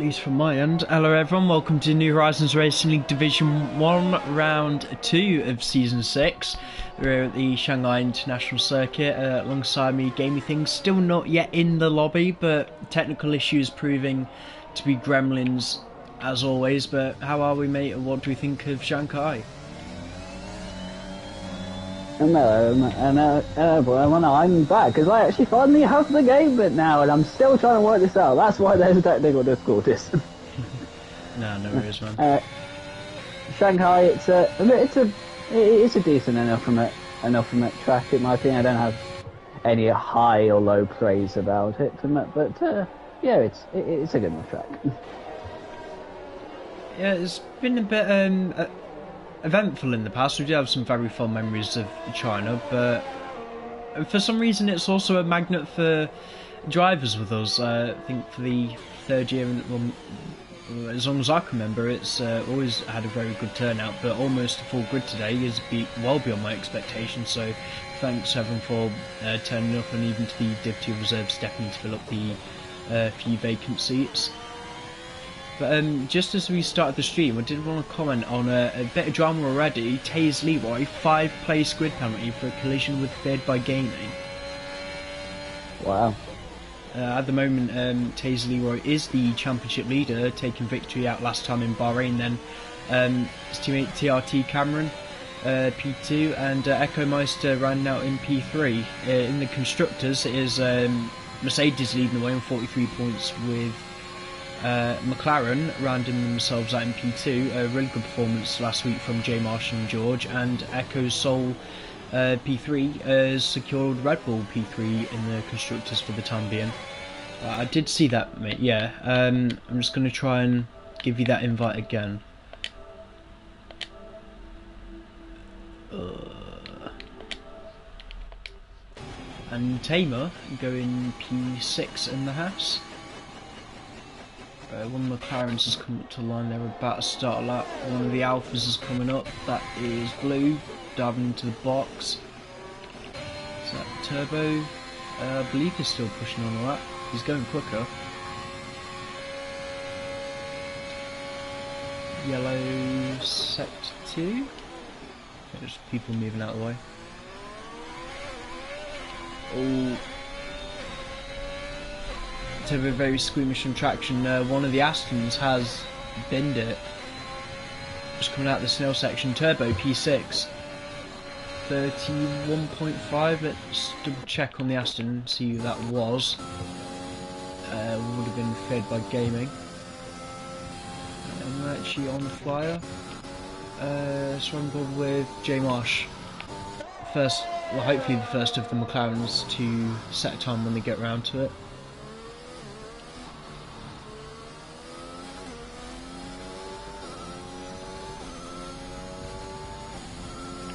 least from my end. Hello everyone, welcome to New Horizons Racing League Division 1, Round 2 of Season 6. We're at the Shanghai International Circuit. Alongside me, Gamey Things, still not yet in the lobby, but technical issues proving to be gremlins as always. But how are we, mate, and what do we think of Shanghai? Well, I'm back because I actually finally have the game bit now, and I'm still trying to work this out. That's why there's technical difficulties. No worries, man. Shanghai, it's a decent enough track in my opinion. I don't have any high or low praise about it, but yeah, it's a good enough track. Yeah, it's been a bit eventful in the past. We do have some very fond memories of China, but for some reason it's also a magnet for drivers with us. I think for the third year, as long as I can remember, it's always had a very good turnout, but almost a full grid today is well beyond my expectations, so thanks everyone for turning up, and even to the Div 2 reserve stepping to fill up the few vacant seats. But just as we started the stream, I did want to comment on a bit of drama already. Taze Leroy, 5-place grid penalty for a collision with Third by Gaming. Wow. At the moment, Taze Leroy is the championship leader, taking victory out last time in Bahrain. Then his teammate TRT Cameron, P2, and Echo Meister ran out in P3. In the constructors, it is Mercedes leading the way on 43 points, with McLaren rounding themselves out in P2. A really good performance last week from J. Marshall and George, and Echo's sole P3 has secured Red Bull P3 in the constructors for the time being. I did see that, mate. Yeah, I'm just going to try and give you that invite again. And Tamer going P6 in the house. One of the McLarens has come up to the line. They're about to start a lap. One of the Alphas is coming up. That is Blue, diving into the box. Is that Turbo? I believe he's still pushing on a lap. He's going quicker. Yellow Sector 2. There's people moving out of the way. Oh. Turbo very squeamish on traction. One of the Astons has binned it. Just coming out of the Snell section. Turbo P6. 31.5. Let's double check on the Aston, see who that was. Would have been fed by Gaming. And we're actually on the flyer. Scrambled with J Marsh. First, well, hopefully the first of the McLarens to set a time when they get round to it.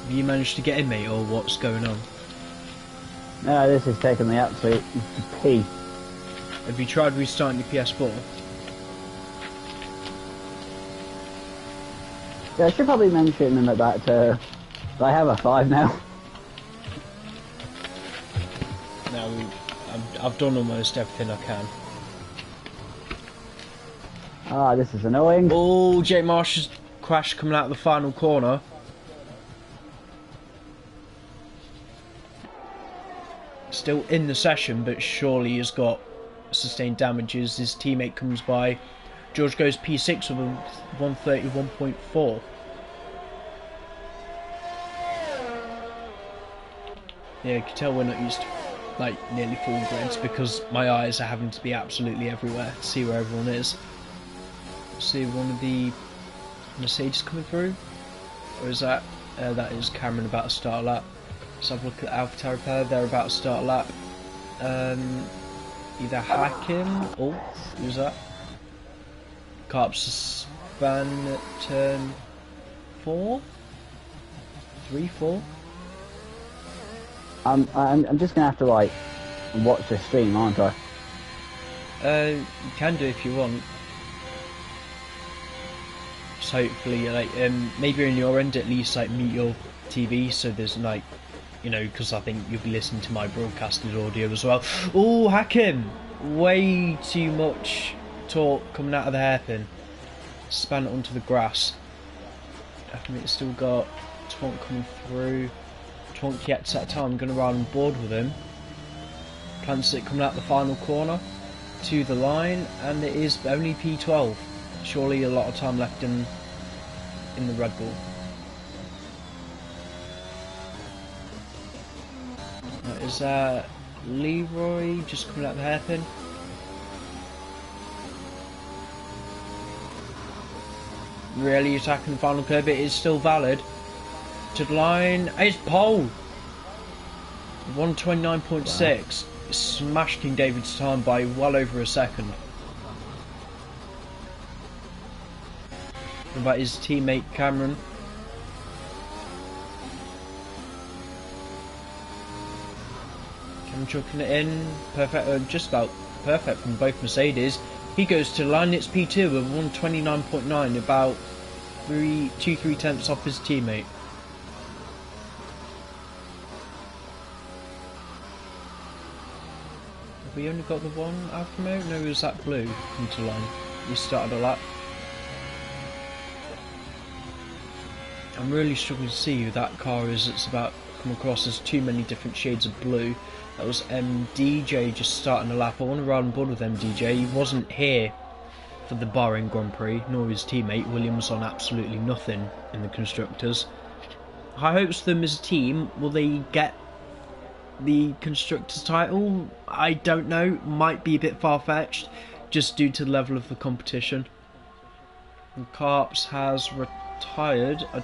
Have you managed to get in, mate, or what's going on? No, this is taking the absolute pee. Have you tried restarting your PS4? Yeah, I should probably mention that I have a 5 now. No, I've done almost everything I can. Ah, this is annoying. Oh, J Marsh's crash coming out of the final corner. Still in the session, but surely has got sustained damages. His teammate comes by. George goes P6 with a 131.4. Yeah, you can tell we're not used to like nearly full grids because my eyes are having to be absolutely everywhere to see where everyone is. See one of the Mercedes coming through, or is that that is Cameron about to start a lap. Let's have a look at Alpha Repair. They're about to start a lap. Either Hakim. Oh, who's that? Carps span at turn 4? 3, 4? I'm just gonna have to like watch the stream, aren't I? You can do if you want. So hopefully, like, maybe on your end at least, like, mute your TV so there's like, you know, because I think you'll be listening to my broadcasted audio as well. Oh, Hakim! Way too much torque coming out of the hairpin. Span it onto the grass. Definitely it's still got torque coming through. Torque yet to that time, I'm going to ride on board with him. Plants it coming out the final corner to the line, and it is only P12. Surely a lot of time left in the Red Bull. That is Leroy just coming out the hairpin. Really attacking the final curve. It is still valid. To the line. It's pole. 129.6. Wow. Smashed King David's time by well over a second. What about his teammate Cameron? Cameron chucking it in. Perfect. Just about perfect from both Mercedes. He goes to the line. It's P2 with 129.9, about 2-3 tenths off his teammate. Have we only got the one Alfa Romeo? No, it was that blue into line. We started a lap. I'm really struggling to see who that car is. It's about come across as too many different shades of blue. That was MDJ just starting a lap. I want to ride on board with MDJ. He wasn't here for the Bahrain Grand Prix, nor his teammate. Williams on absolutely nothing in the Constructors. High hopes for them as a team. Will they get the Constructors title? I don't know. Might be a bit far-fetched, just due to the level of the competition. And Carps has retired. I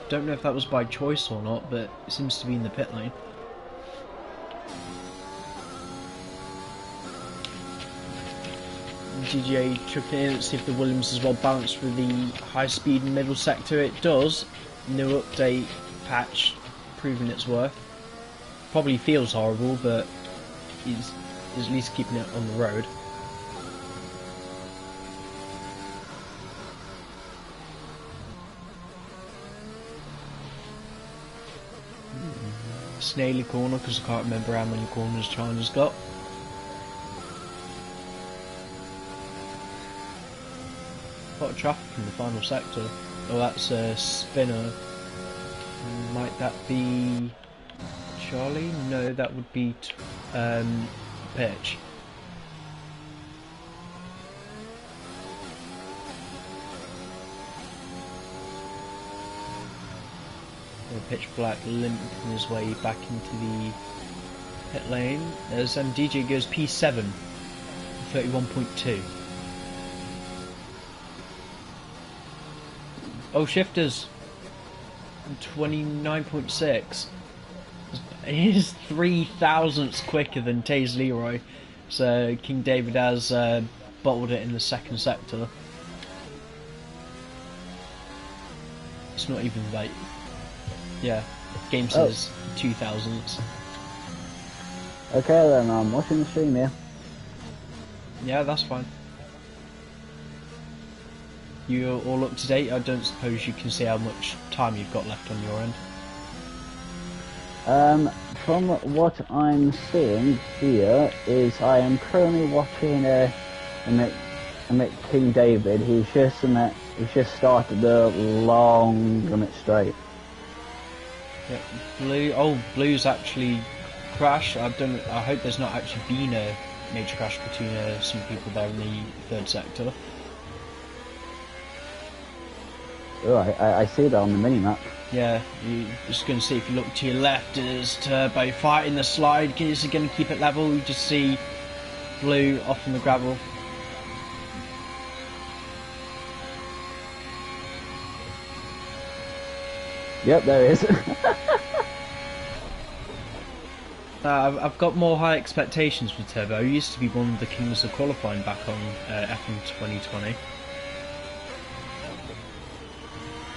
don't know if that was by choice or not, but it seems to be in the pit lane. DJ chucking in, let's see if the Williams is well balanced with the high speed middle sector. It does. New update patch proving its worth. Probably feels horrible, but he's at least keeping it on the road. Snaily corner, because I can't remember how many corners China's got. A lot of traffic in the final sector. Oh, that's a spinner. Might that be Charlie? No, that would be Pitch. Pitch Black limping his way back into the pit lane as DJ goes P7, 31.2. Oh, shifters, 29.6. He is 3 thousandths quicker than Taze Leroy, so King David has bottled it in the second sector. It's not even like, yeah, game says 2 thousandths. Okay then, I'm watching the stream here. Yeah, that's fine. You're all up to date? I don't suppose you can see how much time you've got left on your end. From what I'm seeing here is I am currently watching King David. He's just started the long limit straight. Yeah, blue. Oh, blue's actually crashed. I hope there's not actually been a major crash between some people there in the third sector. Oh, I see that on the mini-map. Yeah, you're just going to see if you look to your left, there's Turbo fighting the slide. Is he going to keep it level? You just see blue off in the gravel. Yep, there it is. I've got more high expectations for Turbo. He used to be one of the kings of qualifying back on F1 2020.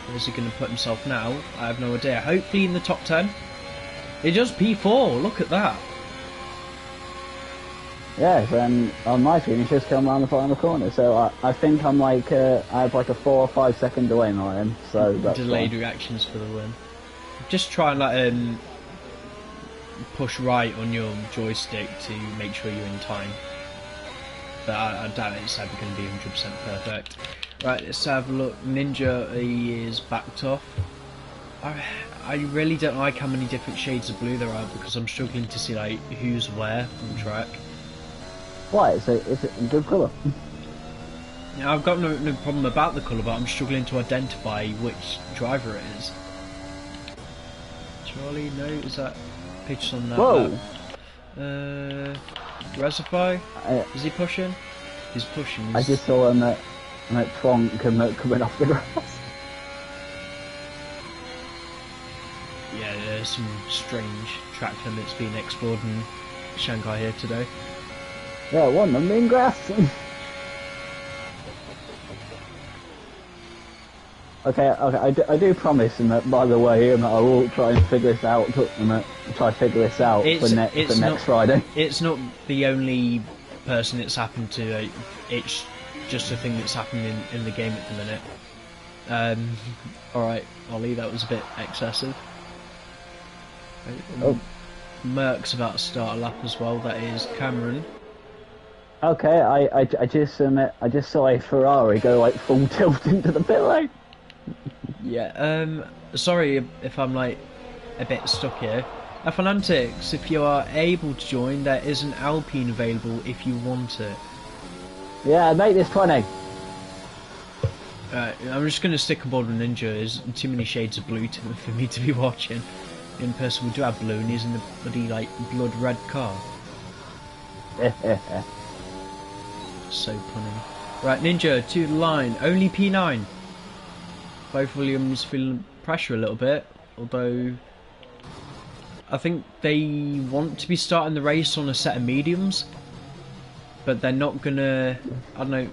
Where's he going to put himself now? I have no idea. Hopefully in the top 10. It does P4, look at that. Yes, and on my screen it's just come around the final corner, so I think I'm like, I have like a 4 or 5 second delay on him, so that's delayed fine. reactions for the win. Just try and like push right on your joystick to make sure you're in time. but I doubt it's ever going to be 100% perfect. Right, let's have a look. Ninja, he is backed off. I really don't like how many different shades of blue there are because I'm struggling to see like who's where on the track. Why? It's a good colour. Now, I've got no problem about the colour, but I'm struggling to identify which driver it is. Charlie, no, is that pictures on that? Whoa! Reservoir? Is he pushing? He's pushing. I just saw him at Tronk coming off the grass. Yeah, there's some strange track limits being explored in Shanghai here today. Yeah, one of them in grass. Okay, I do promise, and that, by the way, I will try and figure this out. For next Friday. It's not the only person it's happened to. It's just a thing that's happening in the game at the minute. All right, Ollie, that was a bit excessive. Oh. Merck's about to start a lap as well. That is Cameron. Okay, I just saw a Ferrari go like full tilt into the pit lane. Yeah, sorry if I'm like a bit stuck here. F1antics, if you are able to join, there is an Alpine available if you want it. Yeah, make this 20. I'm just going to stick on board with Ninja. There's too many shades of blue for me to be watching. In person, we do have blue, and he's in the bloody like blood red car. So punny. Right, Ninja to the line. Only P9. Both Williams feeling pressure a little bit, although I think they want to be starting the race on a set of mediums, but they're not gonna. I don't know.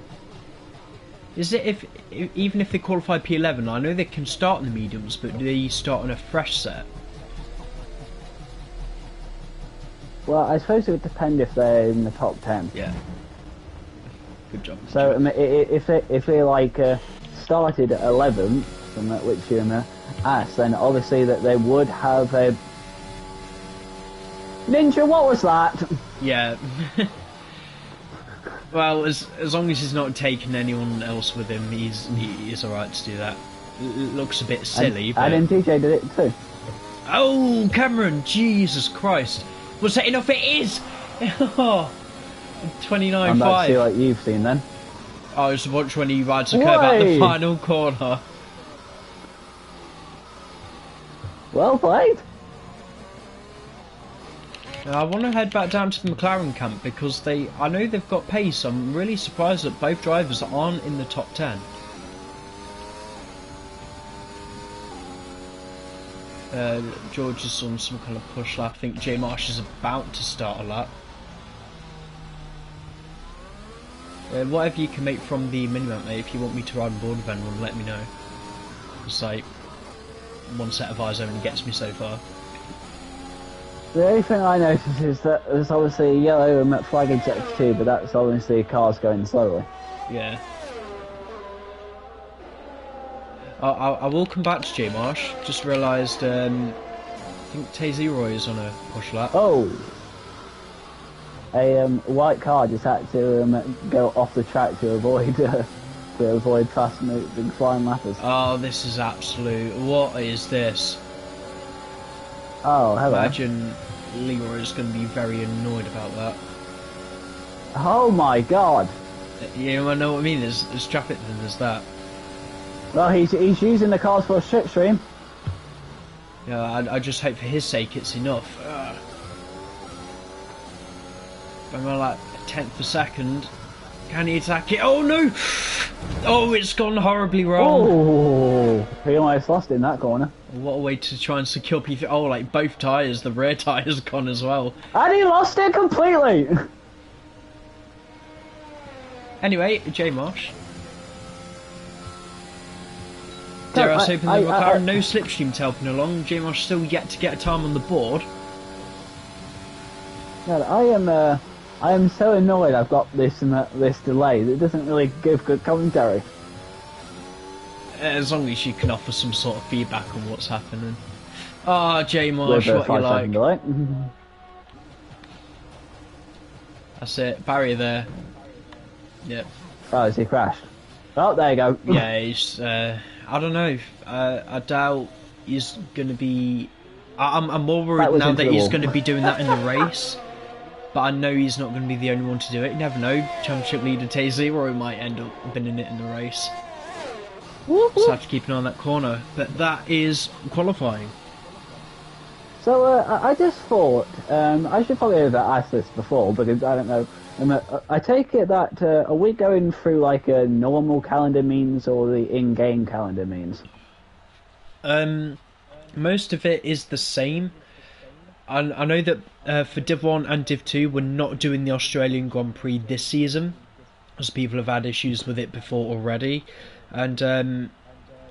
Is it even if they qualify P11? I know they can start on the mediums, but do they start on a fresh set? Well, I suppose it would depend if they're in the top 10. Yeah. Good job. So if they like started at 11th, which you asked, then obviously that they would have a Ninja. What was that? Yeah. Well, as long as he's not taking anyone else with him, he's alright to do that. It looks a bit silly, but... And DJ did it too. Oh, Cameron! Jesus Christ! Was that enough? It is! Oh, 29.5. I'm about to see like you've seen then. I was watching when he rides the curve at the final corner. Well played. Now, I want to head back down to the McLaren camp because I know they've got pace. I'm really surprised that both drivers aren't in the top 10. George is on some kind of push lap. I think J Marsh is about to start a lap. Whatever you can make from the minimap, mate. If you want me to ride on board with anyone, let me know. It's like one set of eyes only gets me so far. The only thing I noticed is that there's obviously a yellow flag executive, but that's obviously cars going slowly. Yeah. I will come back to J Marsh. Just realised, I think Tazy Roy is on a push lap. Oh! A white car just had to go off the track to avoid fast moving flying lappers. Oh, this is absolute. What is this? Oh, hello. Imagine Leroy is going to be very annoyed about that. Oh my god! You know what I mean? There's traffic and there's that. Well, he's using the cars for a slipstream. Yeah, I just hope for his sake it's enough. I'm on like a tenth of a second. Can he attack it? Oh no! Oh, it's gone horribly wrong. Oh, he almost lost in that corner. What a way to try and secure P3. Oh, like both tyres, the rear tyres gone as well. And he lost it completely! Anyway, J Marsh. Dare I say, the McLaren, no slipstreams helping along. J Marsh still yet to get a time on the board. God, I am so annoyed I've got this delay. It doesn't really give good commentary. As long as you can offer some sort of feedback on what's happening. Ah, J Marsh, what you like? Delay. That's it, barrier there. Yeah. Oh, has he crashed? Oh, there you go. Yeah, he's. I don't know. I doubt he's going to be. I'm more worried Backwards now into that the he's wall. going to be doing that in the race. But I know he's not going to be the only one to do it. You never know. Championship leader T0 might end up winning it in the race. Just have to keep an eye on that corner. But that is qualifying. So I just thought I should probably have asked this before because I don't know. I take it that are we going through like a normal calendar means or the in-game calendar means? Most of it is the same. I know that for Div 1 and Div 2 we're not doing the Australian Grand Prix this season, as people have had issues with it before already. And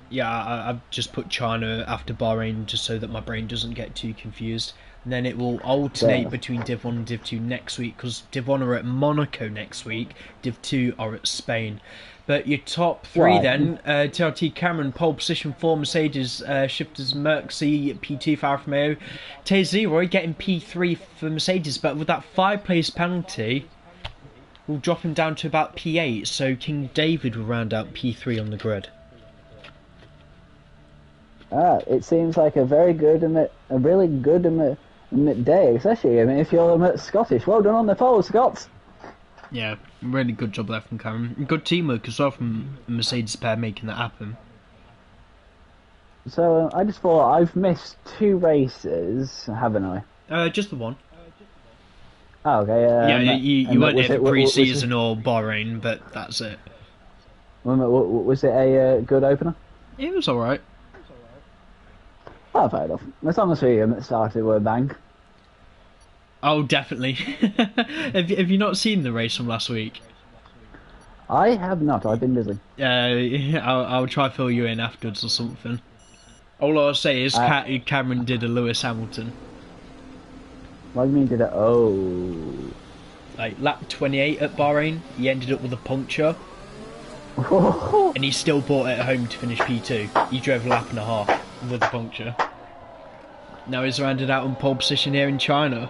yeah, I've just put China after Bahrain just so that my brain doesn't get too confused. And then it will alternate between Div 1 and Div 2 next week, because Div 1 are at Monaco next week, Div 2 are at Spain. But your top three then, TRT Cameron, pole position for Mercedes, shifters Merckx, P2 for Alfa Romeo, T0 getting P3 for Mercedes, but with that 5-place penalty, we'll drop him down to about P8, so King David will round out P3 on the grid. It seems like a very good, a really good day, especially if you're Scottish. Well done on the pole, Scots. Yeah, really good job there from Cameron. Good teamwork as well from the Mercedes pair making that happen. So I just thought I've missed 2 races, haven't I? Just the one. Oh, okay. Yeah, you weren't here for pre-season or Bahrain, but that's it. Was it a good opener? It was alright. Oh, fair enough. As long as we started with a bang. Oh, definitely. Have you not seen the race from last week? I have not. I've been busy. I'll try to fill you in afterwards or something. All I'll say is Cameron did a Lewis Hamilton. What do you mean did it? Oh. Like, lap 28 at Bahrain, he ended up with a puncture. And he still brought it home to finish P2. He drove a lap and a half with a puncture. Now he's rounded out on pole position here in China.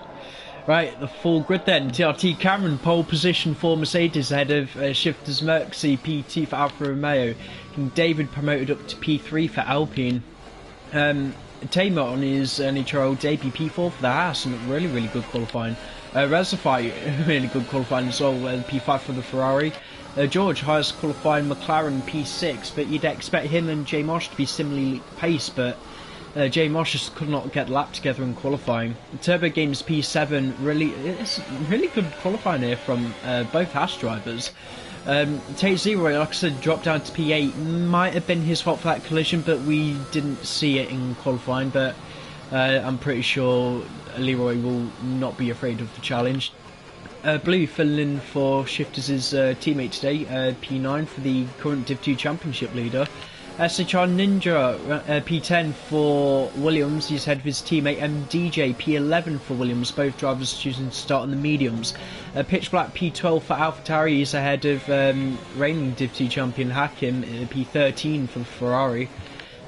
Right, the full grid then. TRT Cameron, pole position for Mercedes ahead of shifters Merckx, P2 for Alfa Romeo. King David promoted up to P3 for Alpine. Tamer on his Nhrl debut P4 for the Haas, and really, really good qualifying. Rezafai, really good qualifying as well, P5 for the Ferrari. George, highest qualifying McLaren P6, but you'd expect him and J Mosh to be similarly paced, but J Mosh just could not get the lap together in qualifying. Turbo Games P7, it's really good qualifying here from both Haas drivers. T0, like I said, dropped down to P8. Might have been his fault for that collision, but we didn't see it in qualifying. But I'm pretty sure Leroy will not be afraid of the challenge. Blue filling in for Shifters' teammate today, P9 for the current Div 2 Championship leader. SHR Ninja, P10 for Williams, he's ahead of his teammate MDJ, P11 for Williams, both drivers choosing to start on the mediums. Pitch Black P12 for AlphaTauri, he's ahead of reigning Div 2 champion Hakim, P13 for the Ferrari.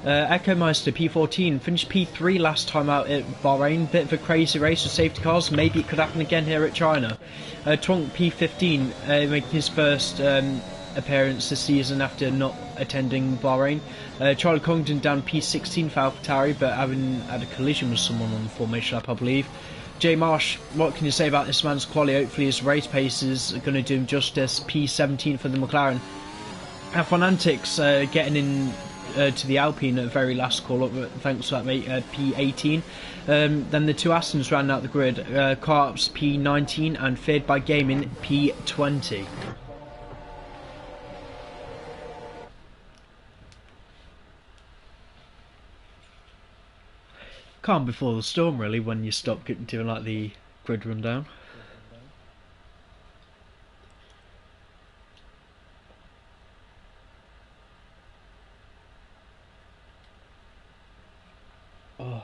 Echo Meister P14 finished P3 last time out at Bahrain. Bit of a crazy race with safety cars. Maybe it could happen again here at China. Trunk P15 making his first appearance this season after not attending Bahrain. Charlie Congdon down P16 for AlphaTauri, but having had a collision with someone on the formation lap, I believe. Jay Marsh, what can you say about this man's quality? Hopefully his race pace is going to do him justice. P17 for the McLaren. F1 Antics getting in to the Alpine at the very last call up, thanks for that, mate. P18. Then the two Astons ran out the grid. Carps P19 and Feared by Gaming P20. Calm before the storm, really, when you stop doing like the grid rundown. Oh.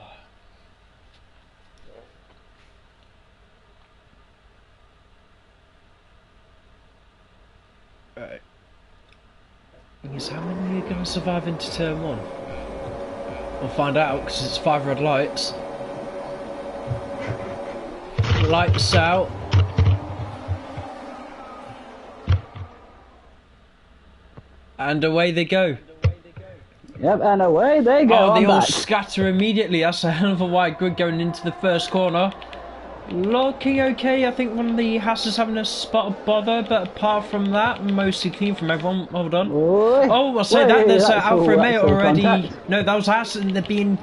Right. Is how many are you going to survive into turn 1? We'll find out because it's 5 red lights. Lights out. And away they go. Yep, and away they go. Oh, they I'm all back. scatter immediately. That's a hell of a wide grid going into the first corner. Looking okay. I think one of the Haas having a spot of bother, but apart from that, mostly clean from everyone. Well done. Oi. Oh, I'll say Oi, that. There's that's Alfa all- Romeo that's all already. contact. No, that was Haas, and they're being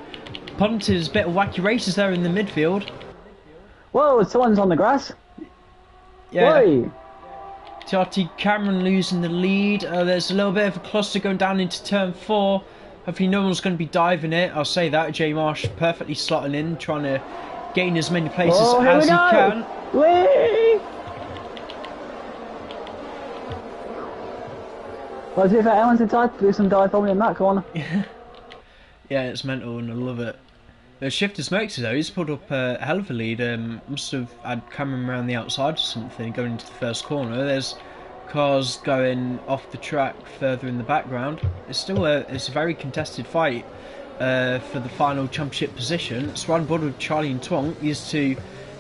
punted. There's a bit of wacky races there in the midfield. Whoa, someone's on the grass. Yeah. Oi. TRT Cameron losing the lead. There's a little bit of a cluster going down into turn 4. Hopefully no one's going to be diving it. I'll say that. J Marsh perfectly slotting in, trying to gain as many places Oh, here as we he go. can. Whee! Well, to be fair, Ellen's inside to do some dive bombing in that corner. Yeah, it's mental and I love it. The Shifter Smokes though, he's pulled up a hell of a lead. Must have had Cameron around the outside or something going into the first corner. There's cars going off the track further in the background. It's still it's a very contested fight for the final championship position. Swan Bud with Charlie and Twonk. These two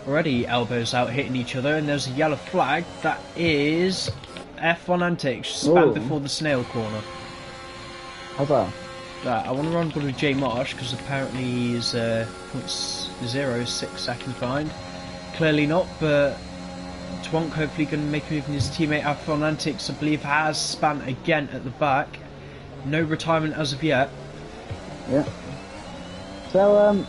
already elbows out hitting each other, and there's a yellow flag. That is F1 Antics, span Ooh. before the snail corner. How's that? I want to run Bud with J Marsh because apparently he's 0.06 seconds behind. Clearly not, but Twonk hopefully going to make a move in his teammate F1 Antics. I believe has span again at the back. No retirement as of yet. Yeah. So,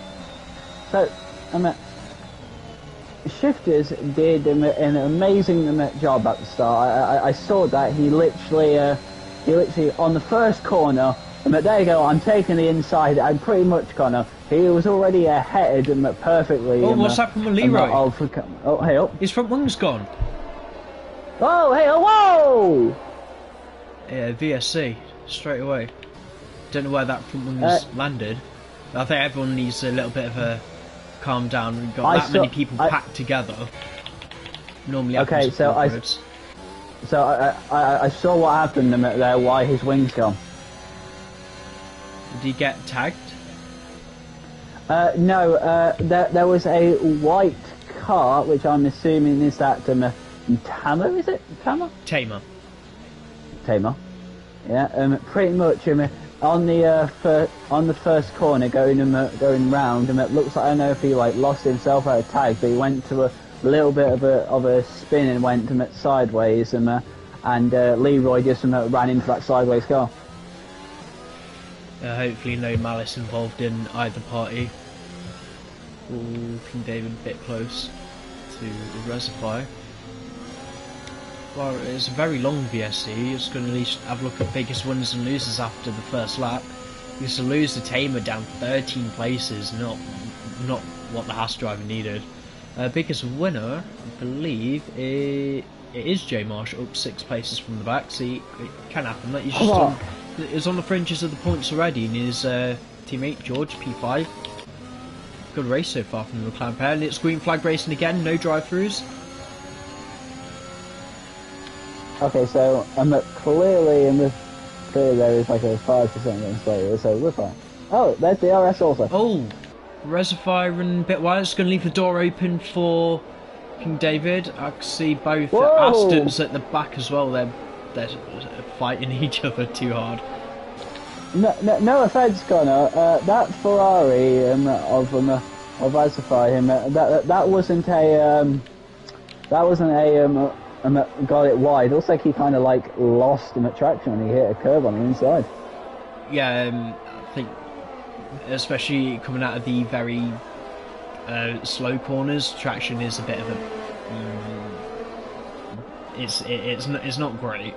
Shifters did an amazing job at the start. I saw that he literally on the first corner. There you go. I'm taking the inside. I'm pretty much gonna. He was already ahead perfectly. Oh, what's happened with Leroy? Oh, hey up. His front wing's gone. Oh, hey, whoa! Yeah, VSC straight away. Don't know where that front wing's landed. I think everyone needs a little bit of a calm down. We've got that many people packed together. Normally happens Okay, so I saw what happened there. Why his wings gone? Did he get tagged? No, there was a white car, which I'm assuming is that Tamer, is it? Tamer? Tamer. Yeah, pretty much on the first corner going round, and it looks like, I don't know if he lost himself out of tag, but he went to a little bit of a spin and went sideways, and Leroy just ran into that sideways car. Hopefully no malice involved in either party. Ooh, King David a bit close to the reservoir. Well, it's a very long VSC. It's going to at least have a look at biggest winners and losers after the first lap. Because to lose the Tamer down 13 places, not what the Haas driver needed. Biggest winner, I believe, it is J Marsh, up 6 places from the back. See, it can happen. Like, he's on the fringes of the points already, and his teammate George P5. Good race so far from the McLaren pair, and it's green flag racing again. No drive-throughs. Okay, so clearly there is like a 5% against later, so we're fine. Oh, there's the RS also. Oh, reservoir and bit wide. It's going to leave the door open for King David. I can see both Astons at the back as well. They're fighting each other too hard. No offense, Connor. That Ferrari of Asify, that wasn't a got it wide. It looks like he kind of lost the traction when he hit a curve on the inside. Yeah, I think especially coming out of the very slow corners, traction is a bit of a it's not great.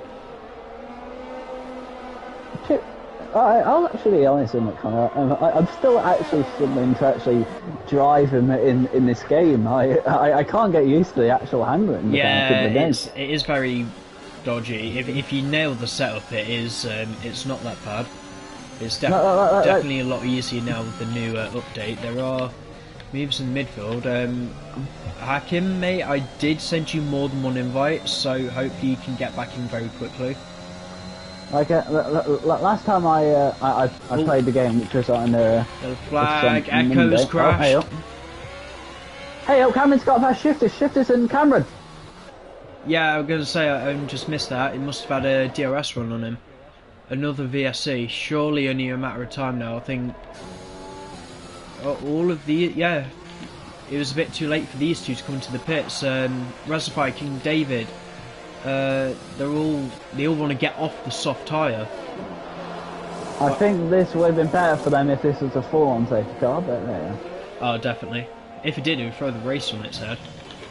I'll actually be honest with Connor. I'm still actually struggling to actually drive him in this game. I can't get used to the actual handling. Yeah, it is very dodgy. If you nail the setup, it's not that bad. It's definitely a lot easier now with the new update. There are moves in midfield. Hakim, mate, I did send you more than one invite, so hopefully you can get back in very quickly. Last time I played the game, which was on the flag, Echoes crash. Hey, Cameron's got past Shifters and Cameron. Yeah, I was going to say, I just missed that. He must have had a DRS run on him. another VSC. Surely only a matter of time now. I think all of the it was a bit too late for these two to come into the pits. Reservoir, King David, they all want to get off the soft tyre. I think this would have been better for them if this was a full-on safety car, but yeah. Oh, definitely. If it did, it would throw the race on its head.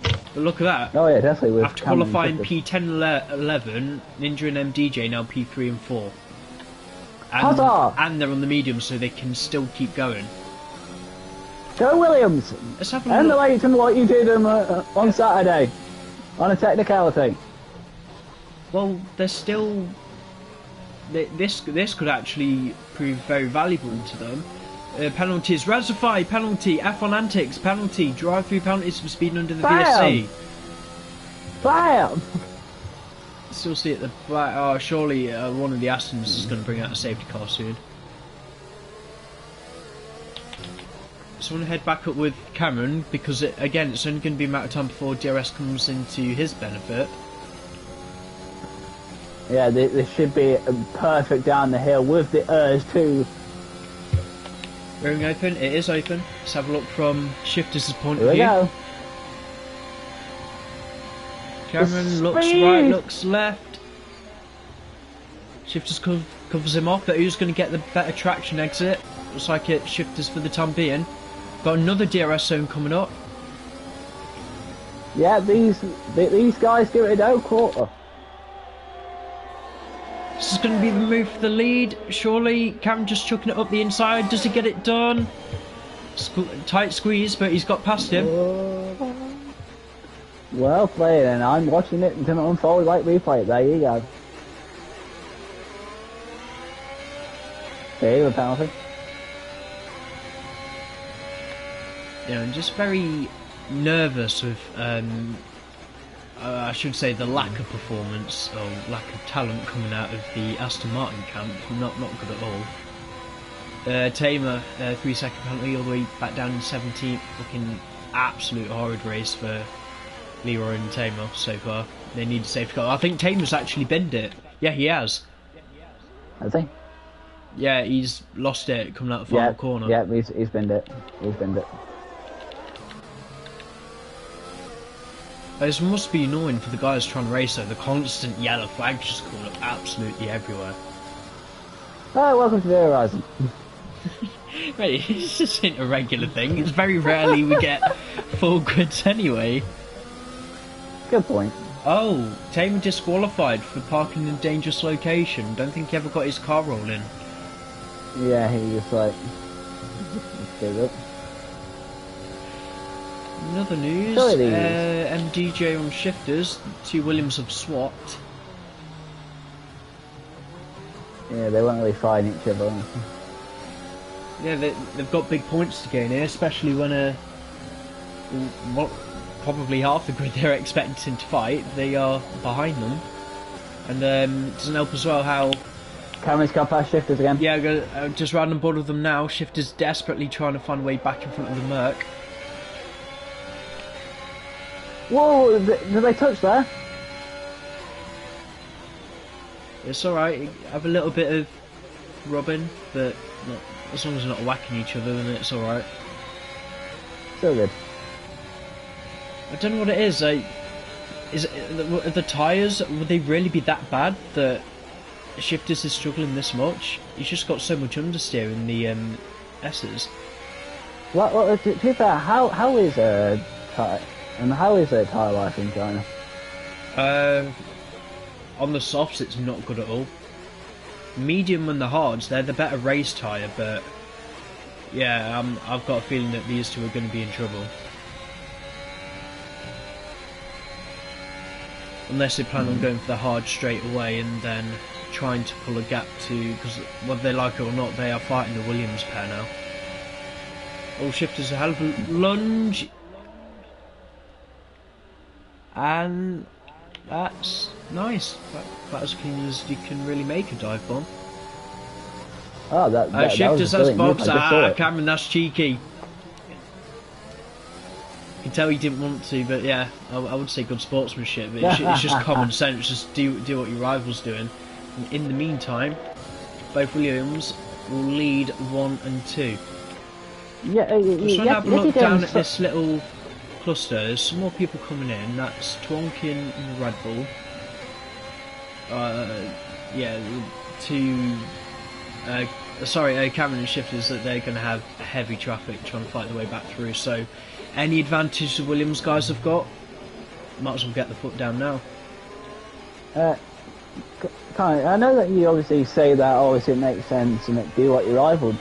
But look at that. Oh yeah, definitely. With After qualifying P10 11, Ninja and MDJ now P3 and 4. And they're on the medium, so they can still keep going. Go Williams! Let's have a emulate what you did on Saturday, on a technicality. Well, they're still. This could actually prove very valuable to them. Penalties, Razify, penalty, F1 antics, penalty, drive-through penalties for speeding under the VSC. Bam! Still see at the back. Oh, surely one of the Astons is going to bring out a safety car soon. So I'm going to head back up with Cameron because again, it's only going to be a matter of time before DRS comes into his benefit. Yeah, this should be perfect down the hill with the urge too. Ring open, it is open. Let's have a look from Shifters' point Here of view. we go. Cameron looks right, looks left. Shifters covers him off, but who's going to get the better traction exit? Looks like it's Shifters for the time being. Got another DRS zone coming up. Yeah, these guys give it a quarter. This is going to be the move for the lead. Surely Cameron just chucking it up the inside. Does he get it done? Tight squeeze, but he's got past him. Well played, and I'm watching it until it unfolds like replay. There you go. There you go, penalty. Yeah, I'm just very nervous with, I should say, the lack of performance or lack of talent coming out of the Aston Martin camp. Not good at all. Tamer, 3-second penalty all the way back down in 17th. Looking absolute horrid race for Leroy and Tamer so far. They need a safety car. I think Tamer's actually binned it. Yeah, he has. Has he? Yeah, he's lost it coming out the final corner. Yeah, he's binned it. He's binned it. This must be annoying for the guys trying to race though. The constant yellow flags just coming up absolutely everywhere. Oh, welcome to the Horizon. Right, it's just a regular thing. It's very rarely we get full grids anyway. Good point. Oh, Tamer disqualified for parking in a dangerous location. Don't think he ever got his car rolling. Yeah, he was like... Let's do it. In other news, MDJ on Shifters, 2 Williams have swapped. Yeah, they weren't really fighting each other. Yeah, they've got big points to gain here, especially when probably half the grid they're expecting to fight, they are behind them. And it doesn't help as well how... Cameron's got past Shifters again. Yeah, just riding on board with them now. Shifters desperately trying to find a way back in front of the Merc. Whoa, did they touch there? It's alright, have a little bit of rubbing, but as long as they're not whacking each other, then it's alright. Still good. I don't know what it is, is it the tyres, would they really be that bad that Shifters is struggling this much? He's just got so much understeer in the S's. Well, to be fair, how is tyre life in China? On the softs, it's not good at all. Medium and the hards, they're the better race tyre, but yeah, I've got a feeling that these two are going to be in trouble. Unless they plan on going for the hard straight away and then trying to pull a gap to, because whether they like it or not, they are fighting the Williams pair now. All Shifters a hell of a lunge. And that's nice. About as clean as you can really make a dive bomb. Oh, that Shifters, that's Bob's. Ah, Cameron, that's cheeky. You can tell he didn't want to, but yeah, I would say good sportsmanship. It's just common sense. Just do what your rival's doing. In the meantime, both Williams will lead 1 and 2. Yeah, Just trying to have a look down at so this little cluster. There's some more people coming in. That's Twonkin and Red Bull. Yeah, Cameron and Shifters, that they're going to have heavy traffic trying to fight their way back through. So, any advantage the Williams guys have got, might as well get the foot down now. I know that you obviously say that obviously it makes sense and do what your rival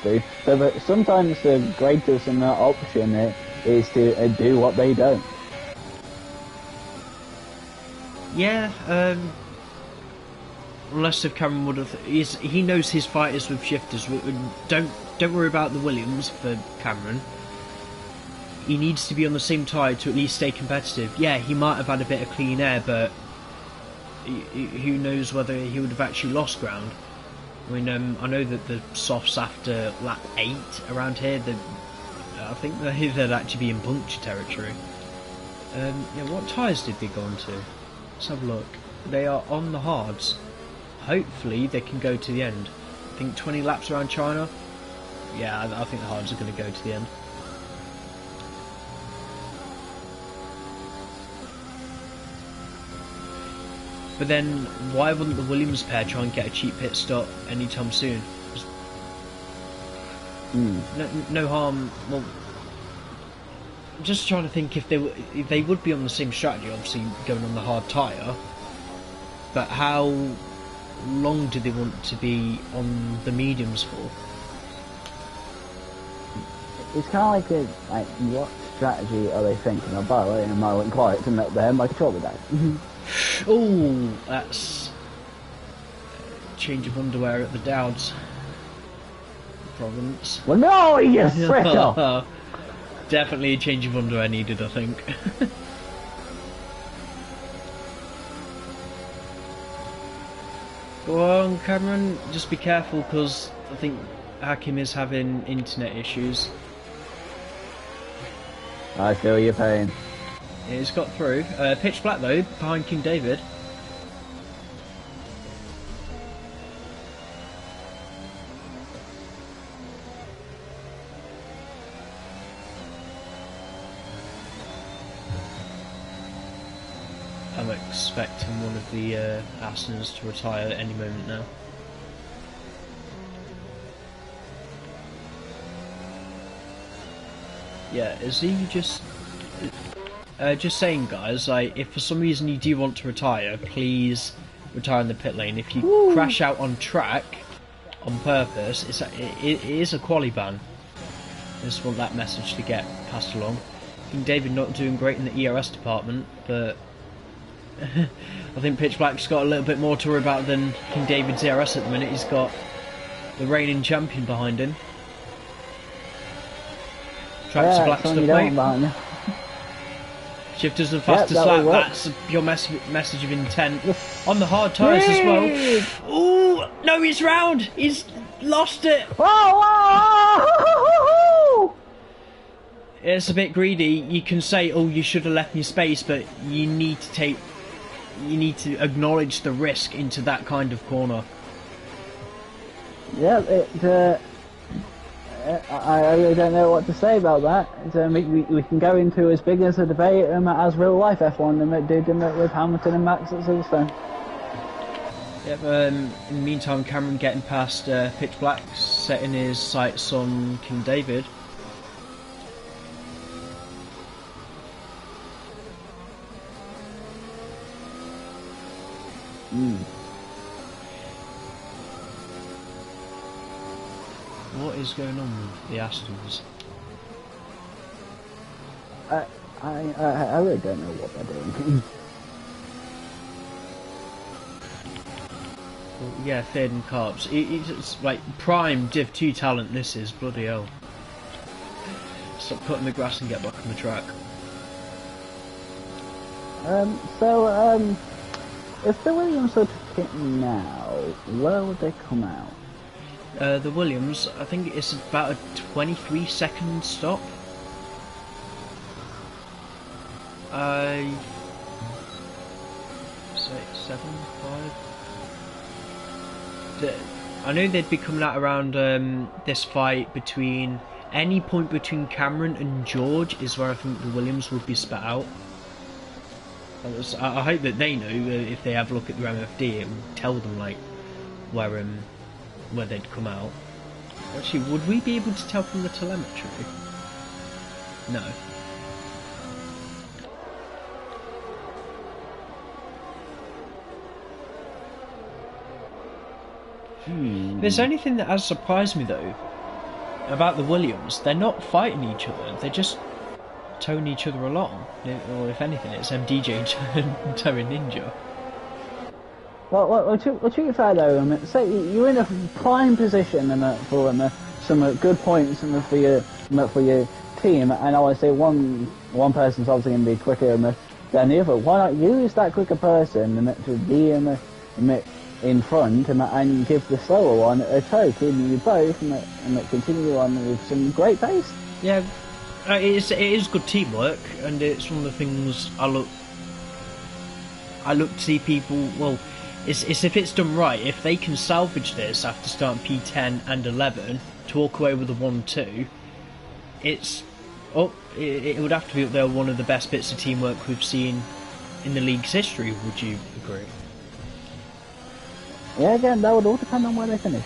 do, but sometimes the greatest option is to do what they don't. Yeah, unless if Cameron would have, he knows his fight is with Shifters. Don't worry about the Williams for Cameron. He needs to be on the same tide to at least stay competitive. Yeah, he might have had a bit of clean air, but who knows whether he would have actually lost ground. I mean, I know that the softs after lap 8 around here, I think they'd actually be in puncture territory. Yeah, what tyres did they go on to? Let's have a look. They are on the hards. Hopefully they can go to the end. I think 20 laps around China. Yeah, I think the hards are going to go to the end. But then, why wouldn't the Williams pair try and get a cheap pit stop anytime soon? No harm. Well, I'm just trying to think if they would be on the same strategy, obviously going on the hard tyre. But how long do they want to be on the mediums for? It's kind of like what strategy are they thinking of? By the way, I went quiet to let there, my controller died. Oh, that's change of underwear at the Dowds province. Well, no, you fricker! Definitely a change of underwear needed, I think. Go on, Cameron, just be careful, because I think Hakim is having internet issues. I feel your pain. He's got through. Pitch black though, behind King David. I'm expecting one of the Astons to retire at any moment now. Yeah, is he just saying, guys, like, if for some reason you do want to retire, please retire in the pit lane. If you crash out on track on purpose, it is a quali ban. I just want that message to get passed along. King David not doing great in the ERS department, but I think Pitch Black's got a little bit more to worry about than King David's ERS at the minute. He's got the reigning champion behind him. Tracks to black stuff, mate. Shifters the fastest lap. That's your message of intent. On the hard tyres as well. Ooh, no, he's round. He's lost it. Whoa! It's a bit greedy. You can say, "Oh, you should have left me space," but you need to acknowledge the risk into that kind of corner. Yeah, I really don't know what to say about that. We can go into as big as a debate as real life F1 did with Hamilton and Max at Silverstone. Yep, in the meantime, Cameron getting past Pitch Black, setting his sights on King David. What is going on with the Astons? I really don't know what they're doing. Well, yeah, third and carbs. It's like prime Div 2 talent. This is bloody hell. Stop cutting the grass and get back on the track. If the Williams are to hit now, where would they come out? The Williams, I think it's about a 23-second stop. 6, 7, 5. I know they'd be coming out around this fight between any point between Cameron and George is where I think the Williams would be spat out. I hope that they know if they have a look at the MFD, it will tell them like where they'd come out. Actually, would we be able to tell from the telemetry? No. If there's anything that has surprised me though about the Williams, they're not fighting each other, they're just towing each other along. Or if anything, it's MDJ towing Ninja. Well, to be fair though, say you're in a prime position for some good points for your team, and I want to say one person's obviously going to be quicker than the other. Why not use that quicker person to be in front and give the slower one a tow? Can you both and continue on with some great pace? Yeah, it is good teamwork, and it's one of the things I look to see people. Well, it's if it's done right. If they can salvage this after starting P10 and 11 to walk away with a 1-2, it would have to be up there one of the best bits of teamwork we've seen in the league's history. Would you agree? Yeah, again, that would all depend on where they finish.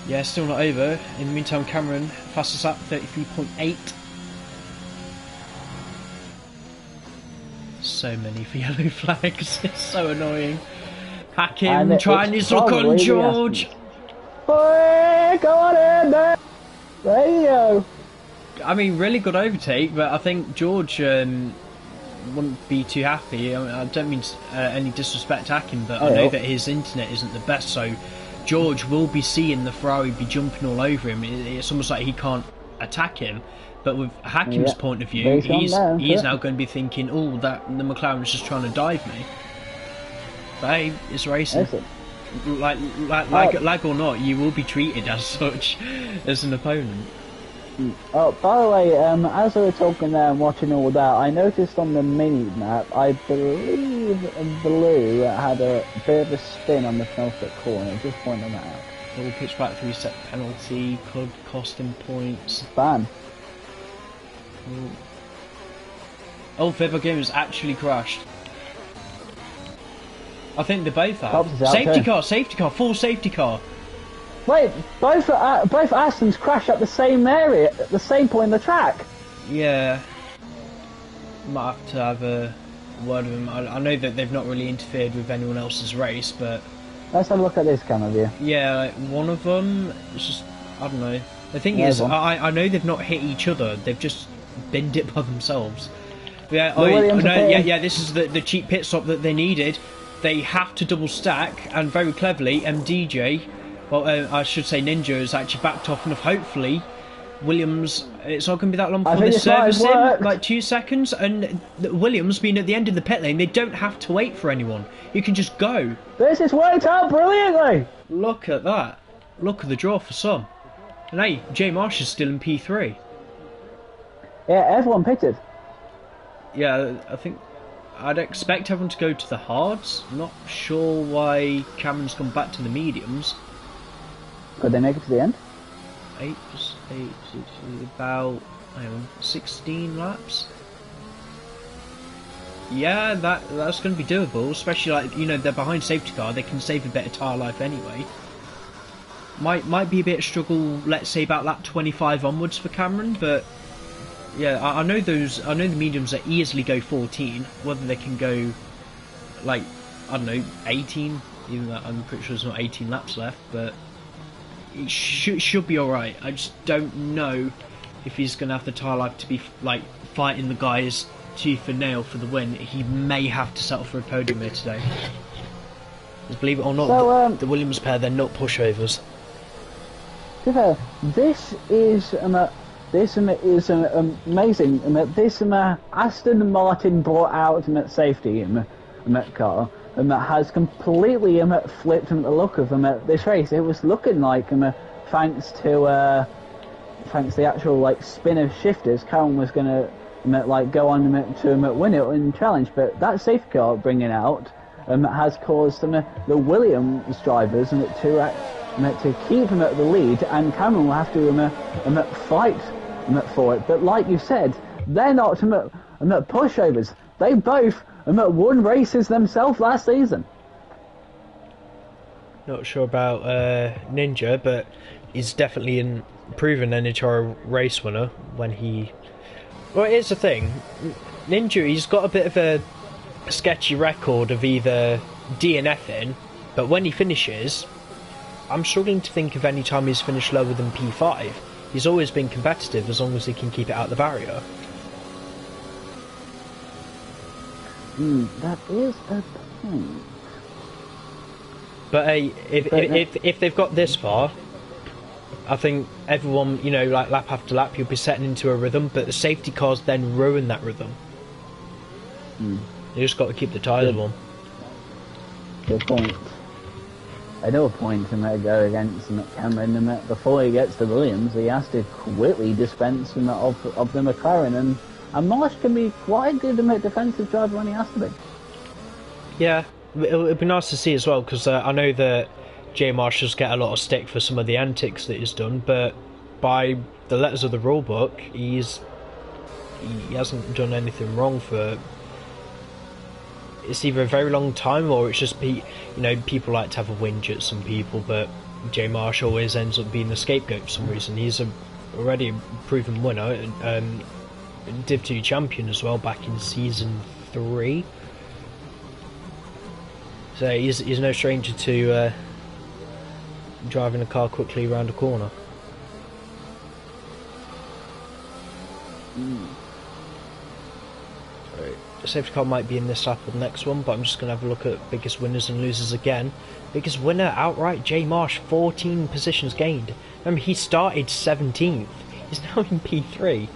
Yeah, still not over. In the meantime, Cameron fastest lap 33.8. So many for yellow flags. It's so annoying. Hack him, trying his luck on George. Boy, go on in there. There you go. I mean, really good overtake, but I think George wouldn't be too happy. I don't mean any disrespect to him, but I know that his internet isn't the best, so George will be seeing the Ferrari be jumping all over him. It's almost like he can't attack him. But with Hakim's point of view, he's now going to be thinking, oh, the McLaren's just trying to dive me. But hey, it's racing. Like or not, you will be treated as such as an opponent. Oh, by the way, as we were talking there and watching all that, I noticed on the mini map, I believe Blue had a bit of a spin on the Snowflake corner. Just pointing that out. Double pitch back 3-set penalty could cost him points. Ban. Oh, Fibber Games actually crashed. I think they both have. Safety car, full safety car. Wait, both Astons crashed at the same area, at the same point in the track. Yeah. Might have to have a word with them. I know that they've not really interfered with anyone else's race, but... Let's have a look at this camera view. Yeah, like, one of them, it's just, I don't know. The thing is, I know they've not hit each other, they've just binned it by themselves. Yeah, this is the cheap pit stop that they needed. They have to double stack, and very cleverly, MDJ... Well, I should say Ninja has actually backed off enough. Hopefully, Williams, it's not going to be that long before they service him, like 2 seconds. And Williams being at the end of the pit lane, they don't have to wait for anyone. You can just go. This has worked out brilliantly. Look at that. Look at the draw for some. And hey, J Marsh is still in P3. Yeah, everyone pitted. Yeah, I think I'd expect everyone to go to the hards. I'm not sure why Cameron's come back to the mediums. Could they make it to the end? 8 plus 8, about 16 laps. Yeah, that's going to be doable, especially like, you know, they're behind safety car, they can save a bit of tyre life anyway. Might be a bit of struggle, let's say about lap 25 onwards for Cameron, but yeah, I know the mediums that easily go 14, whether they can go like, I don't know, 18, even though I'm pretty sure there's not 18 laps left, but it should be alright. I just don't know if he's going to have the tyre life to be like fighting the guys tooth and nail for the win. He may have to settle for a podium here today. Believe it or not, so, the Williams pair, they're not pushovers. To be fair, this is amazing. This Aston Martin brought out safety car. Has completely flipped the look of this race. It was looking like thanks to the actual like spin of shifters, Karen was gonna like go on to win it in challenge, but that safety car bringing out has caused the Williams drivers to to keep him at the lead, and Cameron will have to fight for it. But like you said, they're not pushovers. They both won races themselves last season. Not sure about Ninja, but he's definitely a proven Nhrl race winner when he... Well, here's the thing. Ninja, he's got a bit of a sketchy record of either DNFing, but when he finishes, I'm struggling to think of any time he's finished lower than P5. He's always been competitive as long as he can keep it out the barrier. That is a point. But hey, if they've got this far, I think everyone, you know, like lap after lap, you'll be setting into a rhythm, but the safety cars then ruin that rhythm. You just got to keep the tyres warm. Good point. Another point to go against Cameron. Before he gets to Williams, he has to quickly dispense of the McLaren, and Marsh can be quite a good defensive driver when he has to be. Yeah, it'd be nice to see as well, because I know that Jay Marsh does get a lot of stick for some of the antics that he's done, but by the letters of the rule book, he hasn't done anything wrong for... It's either a very long time, or it's just people like to have a whinge at some people, but Jay Marsh always ends up being the scapegoat for some reason. He's already a proven winner, Div 2 champion as well back in season 3. So he's no stranger to driving a car quickly around a corner. So, the safety car might be in this lap or the next one, but I'm just going to have a look at biggest winners and losers again. Biggest winner outright, Jay Marsh, 14 positions gained. Remember, he started 17th. He's now in P3.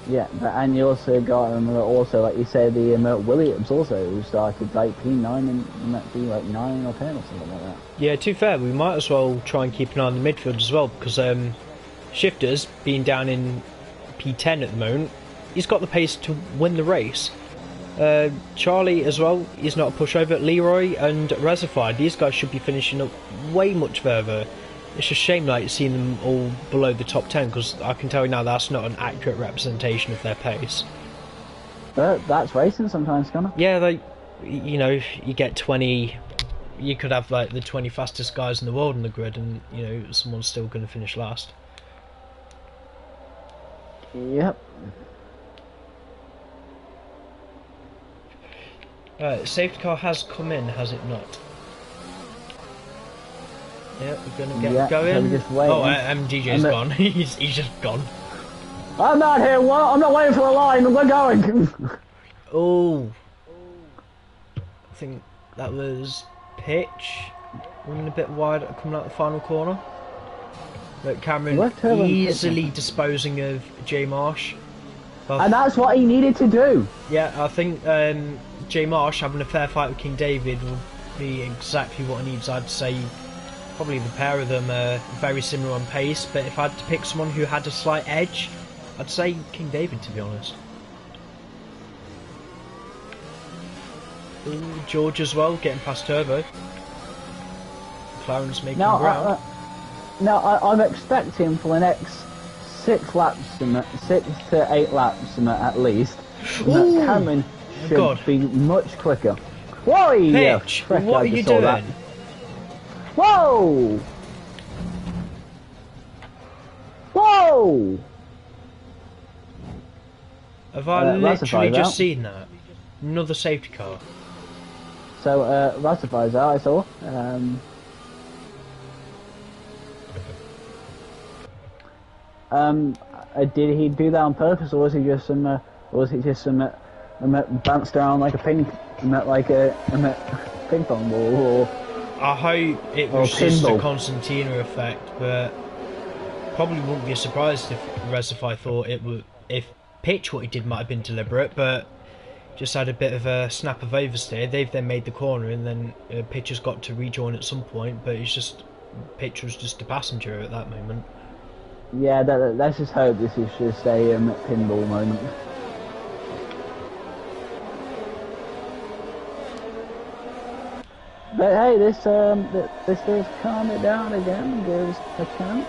Yeah, and you also got like you said, the Williams also, who started like P9 and might be like 9 or 10 or something like that. Yeah, to be fair, we might as well try and keep an eye on the midfield as well, because Shifters being down in P10 at the moment, he's got the pace to win the race. Charlie as well, he's not a pushover. Leroy and Reservoir, these guys should be finishing up way much further. It's a shame like seeing them all below the top 10, because I can tell you now that's not an accurate representation of their pace. But that's racing sometimes, Connor. Yeah, like, you know, you get 20, you could have like the 20 fastest guys in the world on the grid, and you know someone's still going to finish last. Yep. Safety car has come in, has it not? Yeah, we're gonna get going. Just waiting. Oh, MGJ's gone. he's just gone. I'm not here. What? I'm not waiting for a line. We're going. Oh, I think that was Pitch running a bit wide coming out the final corner. But Cameron easily disposing of Jay Marsh. And that's what he needed to do. Yeah, I think Jay Marsh having a fair fight with King David would be exactly what he needs. I'd say probably the pair of them are very similar on pace, but if I had to pick someone who had a slight edge, I'd say King David, to be honest. Ooh, George as well, getting past Turbo. McLaren's making ground. I'm expecting for the next 6 laps, 6 to 8 laps at least, that Cameron should be much quicker. Whoa! Pitch, what are you doing? That. Whoa! Whoa! Have I literally just seen that? Another safety car. So, Ratify's out, I saw. Did he do that on purpose, or was he just bounced around like a ping pong ball? Or, I hope it was just a Constantina effect, but probably wouldn't be surprised if Reservoir thought it would. If Pitch what he did might have been deliberate, but just had a bit of a snap of oversteer. They've then made the corner, and then Pitch has got to rejoin at some point, but Pitch was just a passenger at that moment. Yeah, let's just hope this is just a pinball moment. But hey, this does calm it down again, gives a chance,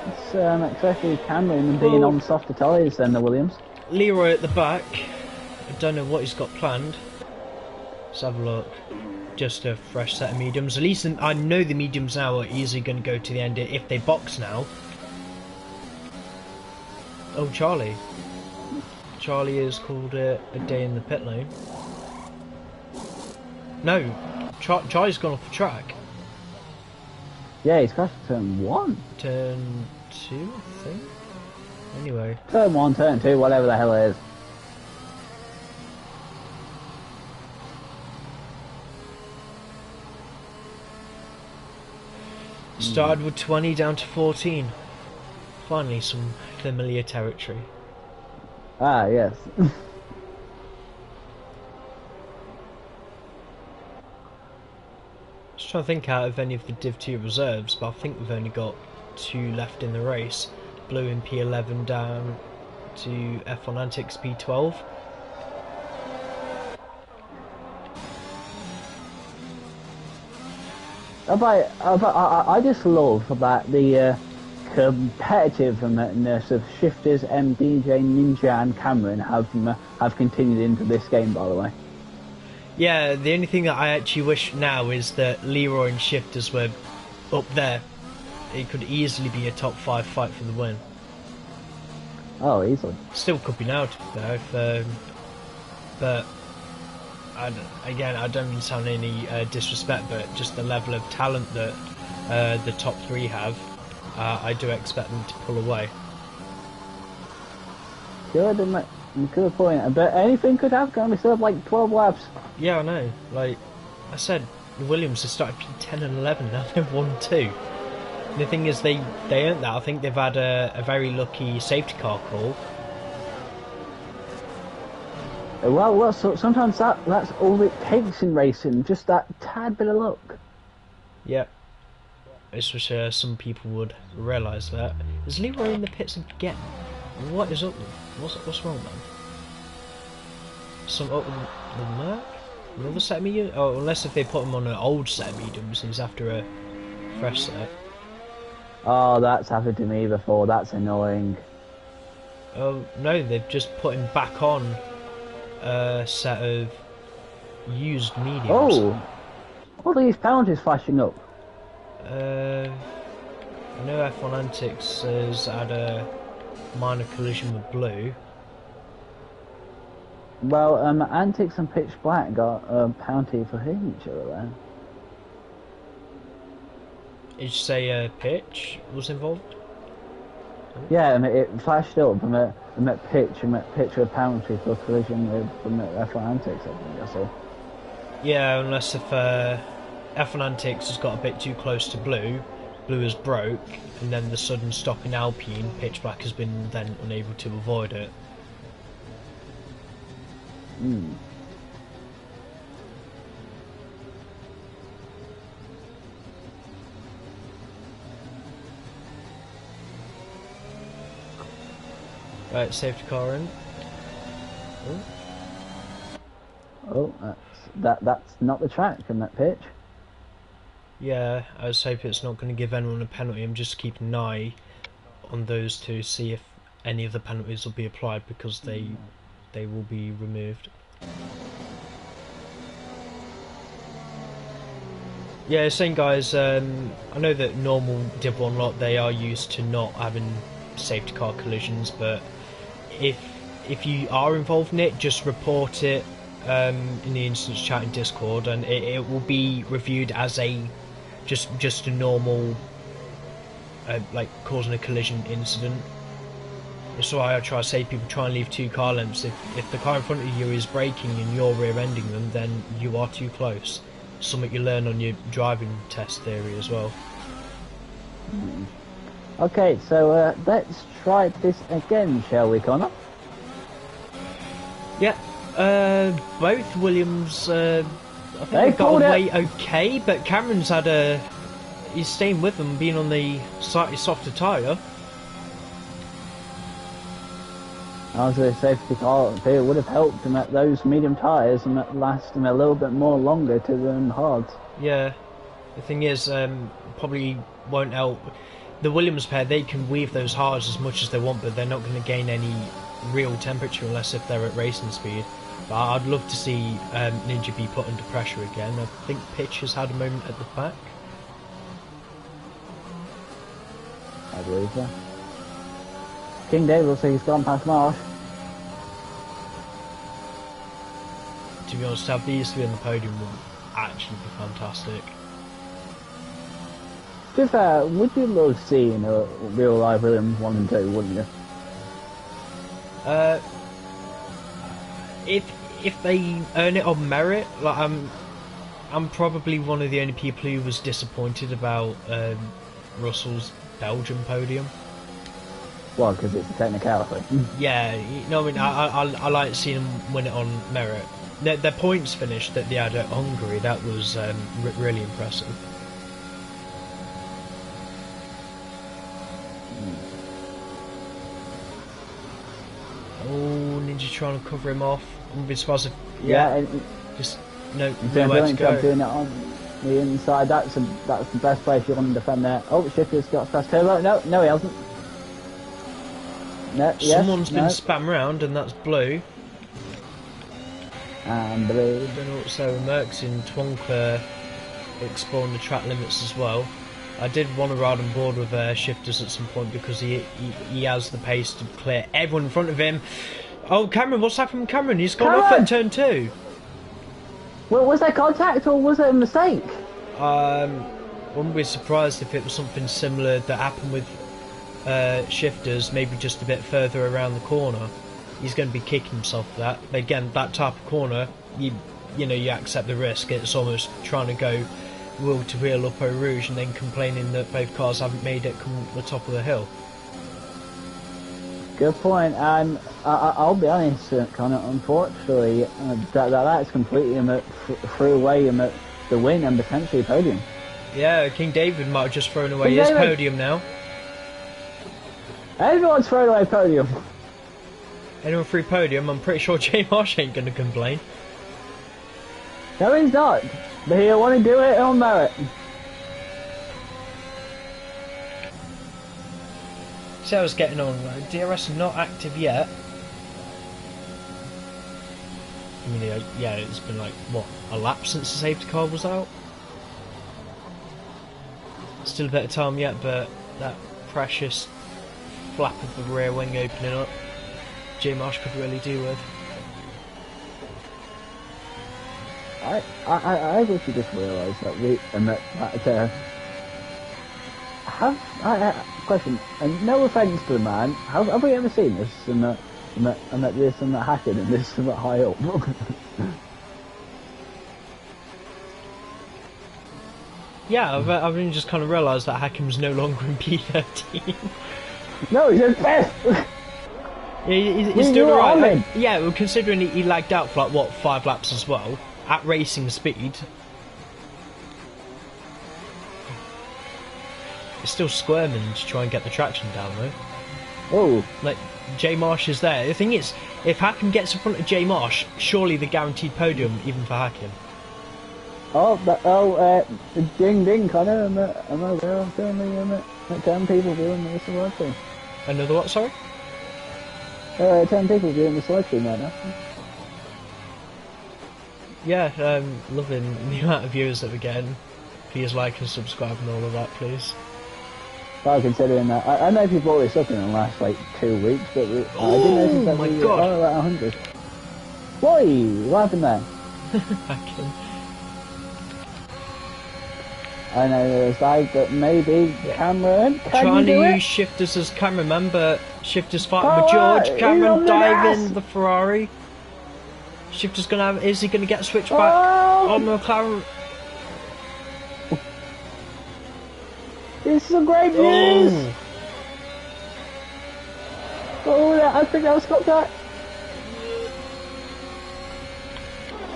especially Cameron being on softer tyres than the Williams. Leroy at the back. I don't know what he's got planned. Let's have a look. Just a fresh set of mediums. At least I know the mediums now are easily going to go to the end if they box now. Oh, Charlie. Charlie has called it a day in the pit lane. No, Charlie's gone off the track. Yeah, he's crashed turn 1. Turn 2, I think. Anyway. Turn 1, turn 2, whatever the hell it is. Started with 20 down to 14. Finally some familiar territory. Ah, yes. Just trying to think out of any of the Div 2 reserves, but I think we've only got 2 left in the race. Blue in P11 down to F1 Antics P12. I just love that the competitiveness of Shifters, MDJ, Ninja and Cameron have continued into this game, by the way. Yeah, the only thing that I actually wish now is that Leroy and Shifters were up there. It could easily be a top 5 fight for the win. Oh, easily. Still could be now, to be fair, but again, I don't mean to sound any disrespect, but just the level of talent that the top 3 have, I do expect them to pull away. Good point. But anything could happen. We still have like 12 laps. Yeah, I know. Like I said, the Williams have started 10 and 11. Now they've won 2. The thing is, they earned that. I think they've had a very lucky safety car call. Well, sometimes that's all it takes in racing, just that tad bit of luck. Yeah. It's for sure some people would realise that. Is Leroy in the pits again? What is up? What's wrong, man? Some up the Merc? Another set of mediums? Oh, unless if they put him on an old set of mediums, he's after a fresh set. Oh, that's happened to me before. That's annoying. Oh no, they've just put him back on a set of used mediums. Oh, all these penalties flashing up. I know F1 Antics has had a minor collision with Blue. Well, Antics and Pitch Black got a penalty for hitting each other there. Did you say Pitch was involved? Yeah, it flashed up and met Pitch with a penalty for collision with F1 Antics, I think I saw. Yeah, unless if F1 Antics has got a bit too close to Blue, Blue has broke, and then the sudden stop in Alpine, Pitch Black has been then unable to avoid it. Right, safety car in. Oh, that's not the track in that pitch. Yeah, I was hoping it's not going to give anyone a penalty. I'm just keeping an eye on those two, see if any of the penalties will be applied, because they will be removed. Yeah, same guys. I know that normal Div 1 lot, they are used to not having safety car collisions, but if you are involved in it, just report it in the instance chat in Discord, and it will be reviewed as a just a normal like causing a collision incident. That's why I try to say people try and leave 2 car lengths. If the car in front of you is braking and you're rear-ending them, then you are too close. Something you learn on your driving test theory as well. Okay, so let's try this again, shall we, Connor? Yeah, both Williams, I think they got away okay, but Cameron's he's staying with them, being on the slightly softer tyre. I was going to say, it would have helped them at those medium tyres and last them a little bit more longer to them hards. Yeah, The thing is, probably won't help. The Williams pair, they can weave those hards as much as they want, but they're not going to gain any real temperature unless if they're at racing speed. But I'd love to see Ninja be put under pressure again. I think Pitch has had a moment at the back. I believe so. King David looks like he's gone past Marsh. To be honest, to have these three on the podium would actually be fantastic. To be fair, would you love seeing a real life Williams 1 and 2, wouldn't you? If they earn it on merit, like I'm probably one of the only people who was disappointed about Russell's Belgium podium. Well, because it's a technicality. Yeah, you know what I mean. I like seeing them win it on merit. Their points finish that they had at Hungary, that was really impressive. Oh, Ninja trying to cover him off. I wouldn't be surprised if... Yeah, just nowhere to go. Doing it on the inside. That's the best place you want to defend there. Oh, Shifter's got fast turbo. No, he hasn't. No, Someone's been spammed round, and that's Blue. And Blue. Then also Merckx in Twonkler exploring the track limits as well. I did want to ride on board with Shifters at some point because he has the pace to clear everyone in front of him. Oh, Cameron, what's happened with Cameron? He's gone off at turn 2. Well, was there contact or was it a mistake? Wouldn't be surprised if it was something similar that happened with Shifters, maybe just a bit further around the corner. He's going to be kicking himself for that. But again, that type of corner, you accept the risk. It's almost trying to go wheel to wheel up Eau Rouge and then complaining that both cars haven't made it come the top of the hill. Good point. I'll be honest, Connor. Unfortunately, that's completely threw away the win and potentially podium. Yeah, King David might have just thrown away his podium now. Everyone's thrown away podium. Anyone free podium? I'm pretty sure J Marsh ain't going to complain. No, he's not. But he'll want to do it on merit. See how it's getting on. DRS not active yet. I mean, yeah, it's been like, what, a lap since the safety car was out? Still a bit of time yet, but that precious flap of the rear wing opening up, J Marsh could really do with. I wish you just realised that question, and no offence to the man, have we ever seen this and that this and that hacking and this and that high up? Yeah, I've only just kind of realised that Hackham's no longer in P13. No, he's in fifth! Yeah, he's doing alright. Yeah, well, considering he lagged out for like, what, 5 laps as well, at racing speed. It's still squirming to try and get the traction down though. Oh. Like, J Marsh is there. The thing is, if Hackham gets in front of J Marsh, surely the guaranteed podium even for Hackham. Ding ding, Connor, I'm currently 10 people viewing this live stream. Another what, sorry? 10 people viewing this live stream right now. Yeah, loving the amount of viewers that we're getting. Please like and subscribe and all of that, please. Well, considering that, I know people brought this up in the last, 2 weeks, but I didn't notice that we were about 100. What happened there? Hackham. I know there's like, but maybe Cameron, trying to use Shifters as Cameron, remember? Shifters fighting with George, Cameron diving the Ferrari. Shifters gonna have, is he gonna get switched back on McLaren? This is some great news! I think that was contact.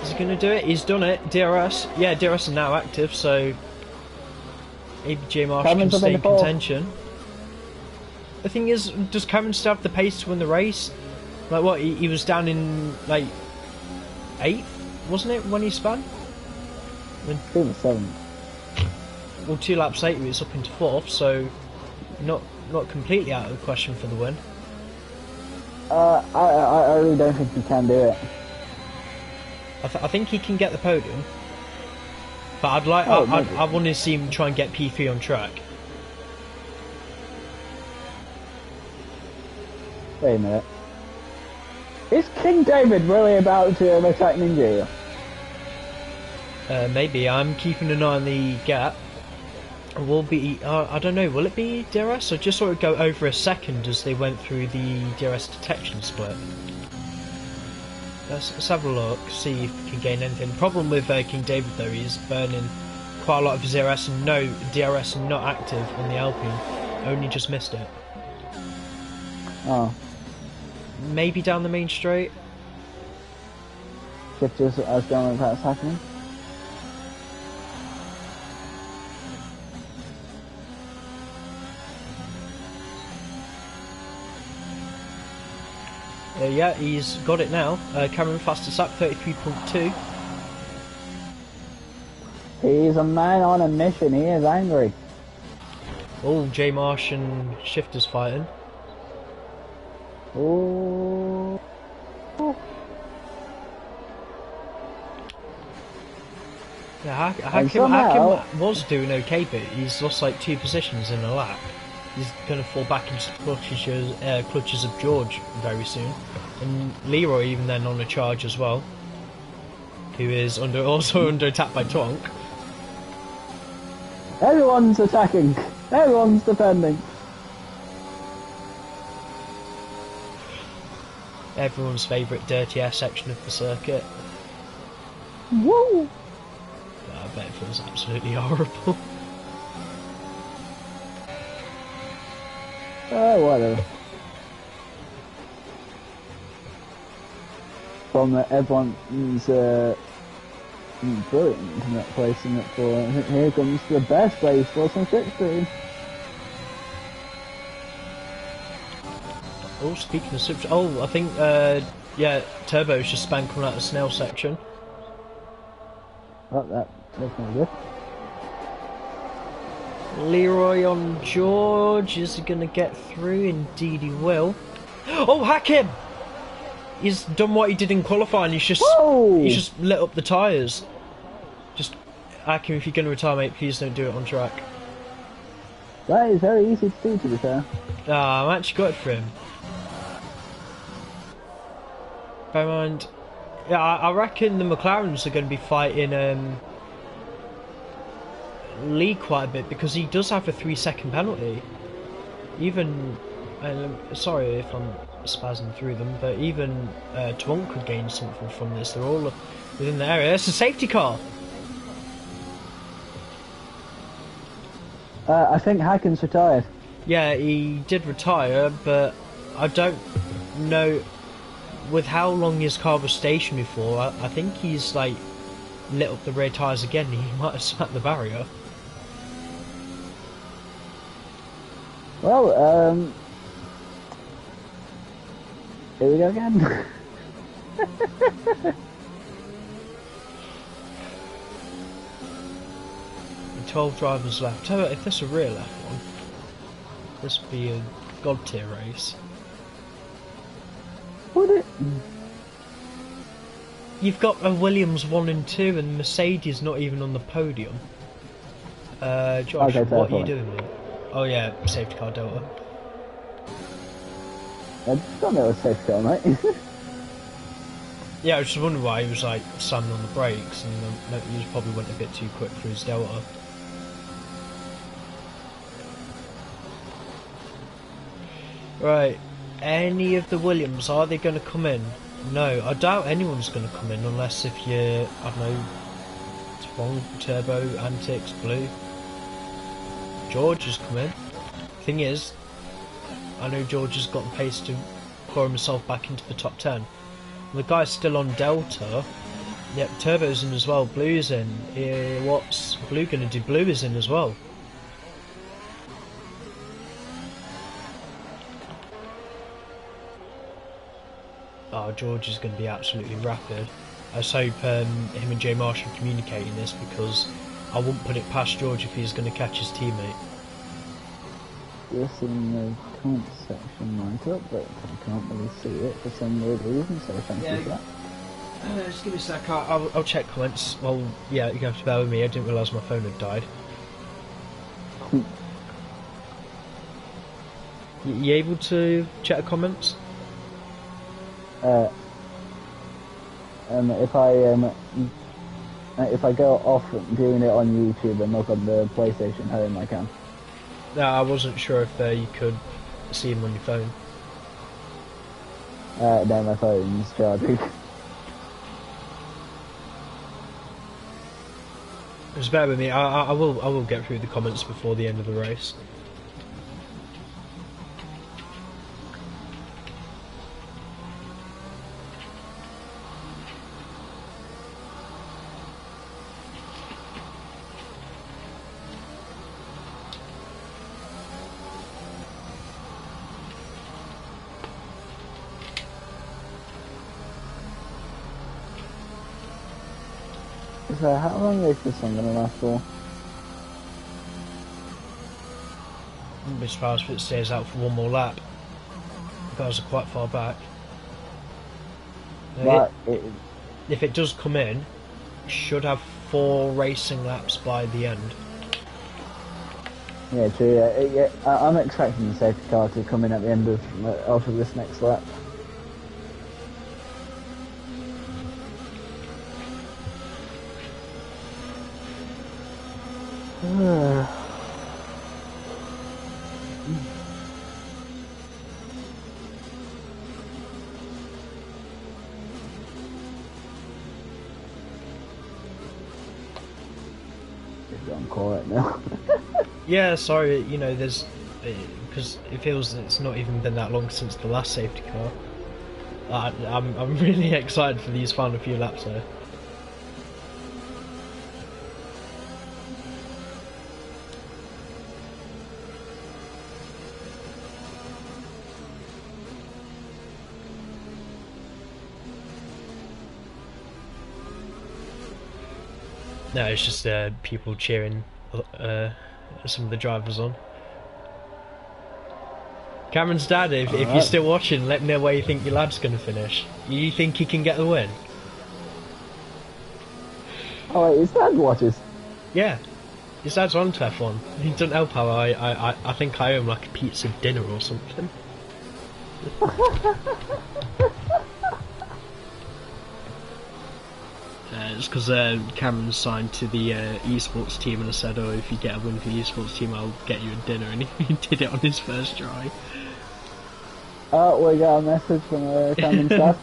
Is he gonna do it? He's done it. DRS, yeah, DRS are now active, so maybe J Marsh can stay in contention. The thing is, does Cameron still have the pace to win the race? Like what, he was down in, 8th, wasn't it, when he spun? He was 7th. well, 2 laps later it's up into 4th, so not completely out of the question for the win. I really don't think he can do it. I think he can get the podium, but I want to see him try and get P3 on track. Wait a minute. Is King David really about to attack Nhrl? Maybe. I'm keeping an eye on the gap. Will be I don't know. Will it be DRS? I just saw it go over a second as they went through the DRS detection split. Let's have a look, see if we can gain anything. The problem with King David though, he's burning quite a lot of his DRS and no DRS not active on the Alpine. Only just missed it. Oh. Maybe down the main straight. Shifters as going with that's happening. Yeah, he's got it now. Cameron fastest lap, 33.2. He's a man on a mission. He is angry. Oh, J Marsh and Shifters fighting. Oh. Yeah, Hakim was doing okay, but he's lost like 2 positions in a lap. He's going to fall back into the clutches of George very soon. And Leroy even then on a charge as well, who is also under attack by Tonk. Everyone's attacking. Everyone's defending. Everyone's favourite dirty air section of the circuit. Woo! I bet it feels absolutely horrible. Whatever. From everyone's brilliant in that placing it for. Here comes the best place for some slipstream. Oh, speaking of slipstream, I think yeah, Turbo's just span coming out of the snail section. Oh, that's not good. Leroy on George, is he going to get through? Indeed he will. Oh, Hakim! He's done what he did in qualifying, he's just lit up the tyres. Just, Hakim, if you're going to retire, mate, please don't do it on track. That is very easy to do, to be fair. I'm actually gutted for him. Bear in mind, yeah, I reckon the McLarens are going to be fighting Lee quite a bit because he does have a 3-second penalty. Even, sorry if I'm spazzing through them, but even Twonk could gain something from this. They're all within the area. It's a safety car. I think Haken's retired. Yeah, he did retire, but I don't know with how long his car was stationed before. I think he's like lit up the rear tyres again. He might have smacked the barrier. Well, here we go again. 12 drivers left. Tell you what, if this is a real F1, this would be a god tier race. Would it? You've got a Williams 1 and 2 and Mercedes not even on the podium. Josh, okay, what are you doing, mate? Oh yeah, safety car Delta. I just don't know what's safety car, mate. Yeah, I was just wondering why he was like slamming on the brakes and he probably went a bit too quick for his Delta. Right, any of the Williams, are they going to come in? No, I doubt anyone's going to come in unless if you're, I don't know, Twong, Turbo, Antics, Blue. George has come in. Thing is, I know George has got the pace to claw himself back into the top 10. The guy's still on Delta. Yep, Turbo's in as well, Blue's in. What's Blue going to do? Blue is in as well. Oh, George is going to be absolutely rapid. I just hope him and Jay Marsh are communicating this because I wouldn't put it past George if he's going to catch his teammate. Just in the comments section right up, but I can't really see it for some weird reason, so thank you for that. Just give me a sec, I'll check comments. Well, yeah, you have to bear with me, I didn't realise my phone had died. You able to check the comments? If I go off doing it on YouTube and look on the PlayStation Home, I can. No, I wasn't sure if you could see him on your phone. No, my phone's charging. Just bear with me, I will get through the comments before the end of the race. So how long is this one going to last for? I wouldn't be surprised if it stays out for one more lap. The guys are quite far back. But If it does come in, it should have 4 racing laps by the end. yeah, true. Yeah, I'm expecting the safety car to come in at the end of this next lap. It's on call right now. Yeah, sorry, you know, there's... because it feels that it's not even been that long since the last safety car. I'm really excited for these final few laps though. No, it's just people cheering some of the drivers on. Cameron's dad, if you're still watching, let me know where you think your lad's going to finish. You think he can get the win? Oh wait, his dad watches? Yeah, his dad's on to F1. He doesn't help how I think I owe him like a pizza dinner or something. It's because Cameron signed to the esports team and I said, oh, if you get a win for the esports team, I'll get you a dinner, and he did it on his first try. Oh, we got a message from Cameron's dad.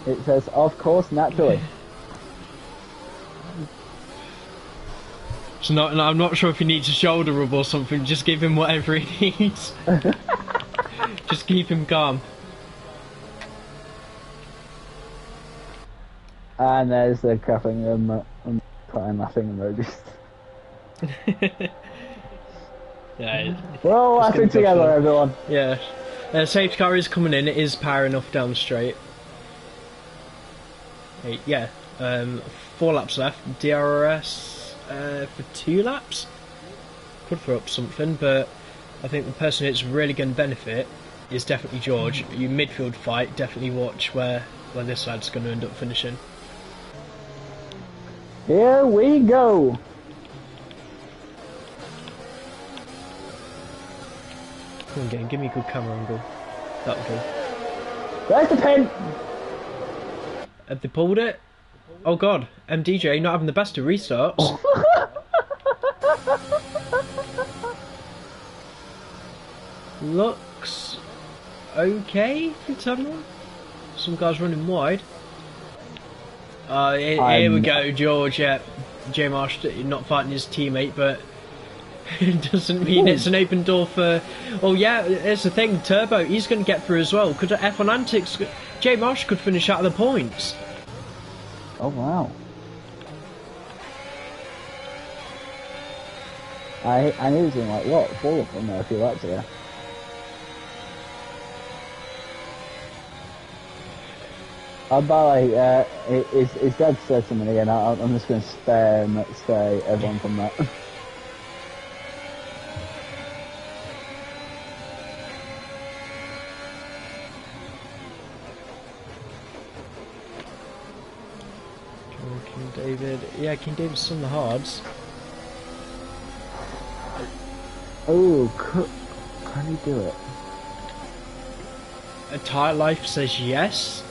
It says, of course, naturally. So I'm not sure if he needs a shoulder rub or something, just give him whatever he needs. Just keep him calm. And there's the clapping and crying laughing emojis. Yeah, we're all laughing together, everyone. Yeah. Safety car is coming in, it is powering off down the straight. Yeah, 4 laps left. DRS for 2 laps? Could throw up something, but I think the person it's really going to benefit is definitely George. Your midfield fight, definitely watch where this lad's going to end up finishing. Here we go. Come on, give me a good camera angle. That'll do. Where's the pen? Have they pulled it? Oh god, MDJ not having the best of restarts. Looks okay for Terminal. Some guys running wide. Here we go, George. Yeah, J Marsh not fighting his teammate, but it doesn't mean it's an open door for. Oh yeah, it's the thing. Turbo, he's going to get through as well. Could F1 Antics? J Marsh could finish out of the points. Oh wow. I knew it was in like what 4 of them there a few laps ago. By the way, his dad said something again. I'm just going to spare everyone from that. King David. Yeah, King David's on the hards. Oh, can he do it? A Tire Life says yes,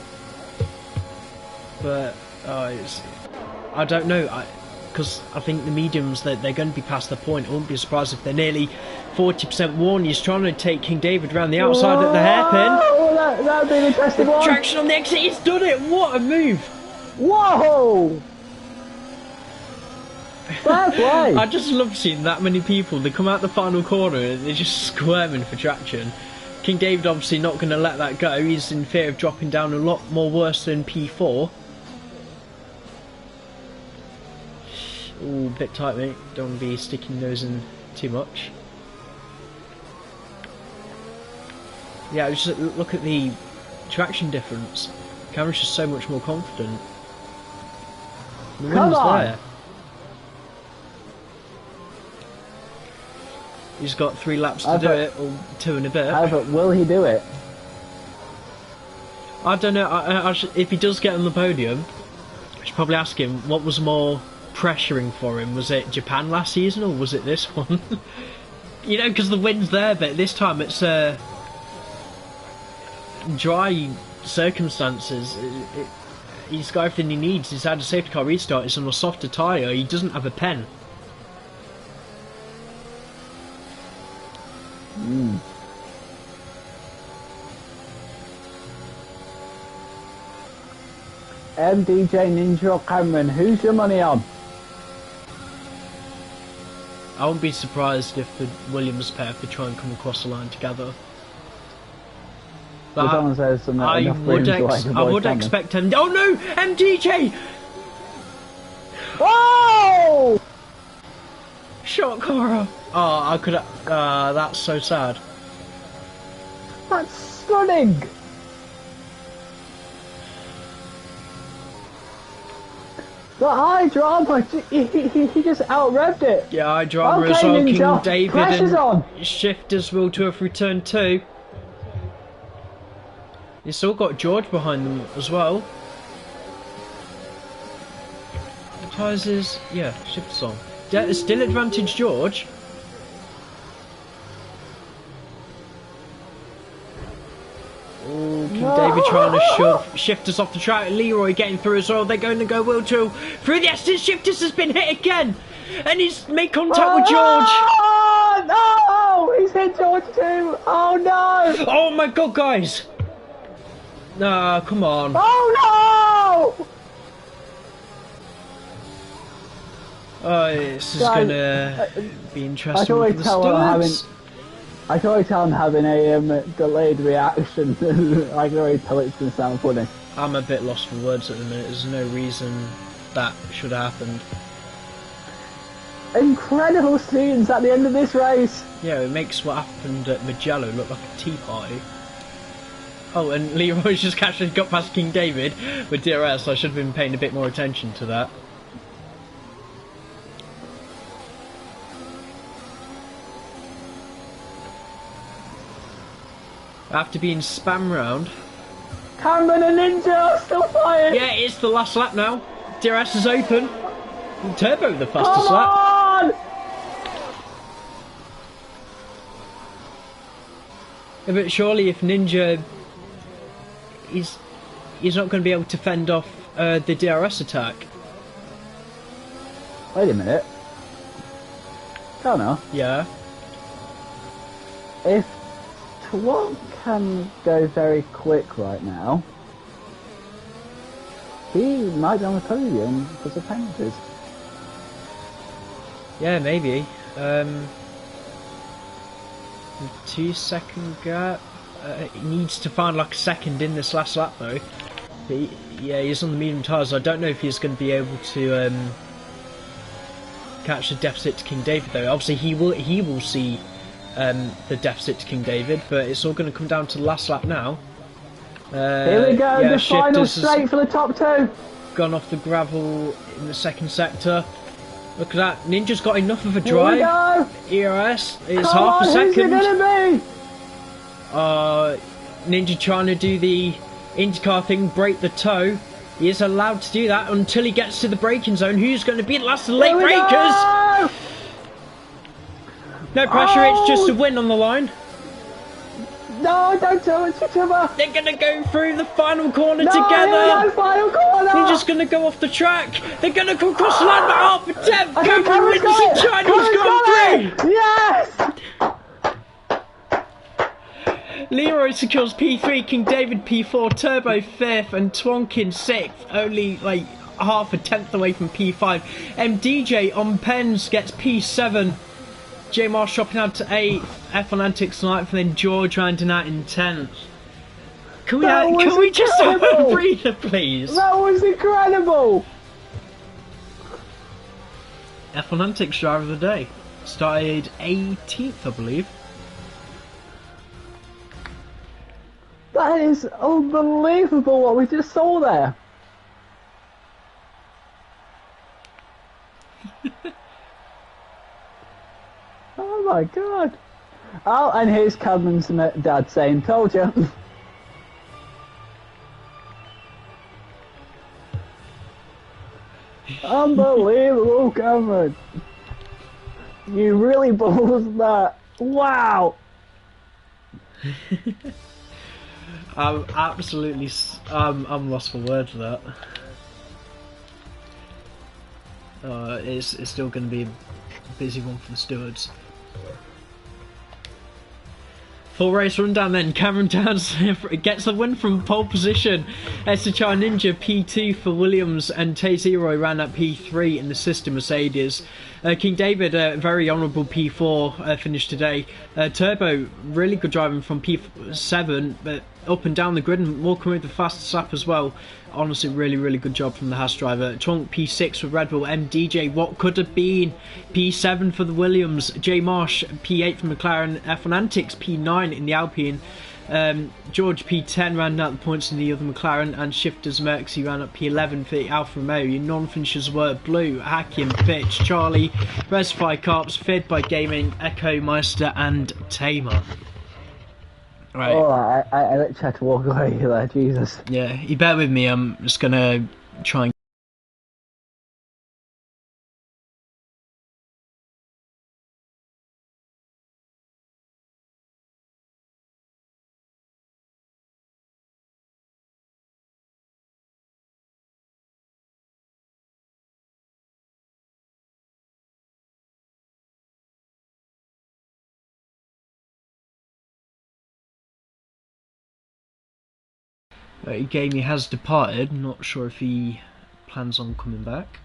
but I don't know. Because I think the mediums that they're going to be past the point. I wouldn't be surprised if they're nearly 40% worn. He's trying to take King David around the outside at the hairpin. Oh, that'd be an interesting one. Traction on the exit. He's done it. What a move! Whoa! Fair play. I just love seeing that many people. They come out the final corner and they're just squirming for traction. King David obviously not going to let that go. He's in fear of dropping down a lot more worse than P4. Ooh, bit tight, mate. Don't want to be sticking those in too much. Yeah, just look at the traction difference. Cameron's just so much more confident. The wind's there. He's got 3 laps to do it, or 2 and a bit. However, will he do it? I don't know. If he does get on the podium, I should probably ask him what was more pressuring for him. Was it Japan last season, or was it this one? You know, because the wind's there, but this time it's dry circumstances. He's got everything he needs. He's had a safety car restart. It's on a softer tyre. He doesn't have a pen. MDJ, Ninja or Cameron, who's your money on? I wouldn't be surprised if the Williams pair could try and come across the line together. But someone says something I would expect him. Oh no! MDJ! Oh! Shot Cora! Oh, I could. That's so sad. That's stunning! The high drama, he just out-revved it. Yeah, high drama okay, as well. Ninja. King David Pressure's and on. Shifters will to have returned too. You've still got George behind them as well. What tyres is... yeah, Shifters on. Yeah, still advantage George. King David trying to shove Shifters off the track. Leroy getting through as well. They're going to go wheelchair through the Estes. Shifters has been hit again, and he's made contact with George. Oh no! He's hit George too. Oh no! Oh my god, guys! Nah, come on. Oh no! Oh, this is gonna be interesting for the stewards. I can already tell I'm having a delayed reaction. I can already tell it's going to sound funny. I'm a bit lost for words at the minute. There's no reason that should have happened. Incredible scenes at the end of this race. Yeah, it makes what happened at Magello look like a tea party. Oh, and Leroy's just casually got past King David with DRS. I should have been paying a bit more attention to that. After being spam round. Cameron and Ninja are still fighting. Yeah, it's the last lap now. DRS is open. Turbo the fastest Come lap. on! Yeah, but surely if Ninja he's not going to be able to fend off the DRS attack. Wait a minute. Oh no. Yeah. If Twat can go very quick right now, he might be on the podium because of penalties. Yeah, maybe. 2-second gap. He needs to find like a second in this last lap though. But yeah, he's on the medium tyres. I don't know if he's going to be able to catch the deficit to King David though. Obviously he will see the deficit to King David, but it's all going to come down to the last lap now. Here we go, Yeah, the final Shifters straight for the top two. gone off the gravel in the second sector. Look at that, Ninja's got enough of a Here we drive. go. ERS, it's Come half on, a second. who's it gonna be? Ninja trying to do the IndyCar thing, break the toe. He is allowed to do that until he gets to the braking zone. Who's going to be the last of the late Here we breakers? go. No pressure, it's just a win on the line. No, don't touch each other. They're going to go through the final corner No, together. no, final corner. They're just going to go off the track. They're going to go across the line by half a tenth. I think Cooper Cameron's wins got the it. Chinese Cameron's Grand got Prix. it. Yes. Leroy secures P3, King David P4, Turbo 5th, and Twonkin 6th, only like half a tenth away from P5. MDJ on pens gets P7. J Marsh dropping out to 8th, F1 Antics 9th, and then George rounding out in 10th. Can we just have a breather, please? That was incredible. F1 Antics driver of the day. Started 18th, I believe. That is unbelievable what we just saw there. Oh my god. Oh, and here's Cameron's dad saying, told you. Unbelievable, Cameron. You really balls that. Wow. I'm absolutely, I'm lost for words for that. It's still going to be a busy one for the stewards. Full race rundown then. Cameron Downs gets the win from pole position. Estachar Ninja P2 for Williams, and Taze Leroy ran at P3 in the sister Mercedes. King David, very honourable P4 finish today. Turbo, really good driving from P7, but up and down the grid and walking with the fastest lap as well. Honestly, really good job from the Haas driver. Trunk P6 for Red Bull. MDJ, what could have been? P7 for the Williams. J Marsh P8 for McLaren. F1 Antics P9 in the Alpine. George P10 ran out the points in the other McLaren, and Shifters Merckx ran up P11 for the Alfa Romeo. Your non-finishers were Blue, Hakim, Pitch, Charlie, Resify Carps, Fid by Gaming, Echo Meister, and Tamer. Right. Oh, I literally had to walk away there, Jesus. Yeah, you bear with me, I'm just gonna try and... Gamey has departed, not sure if he plans on coming back.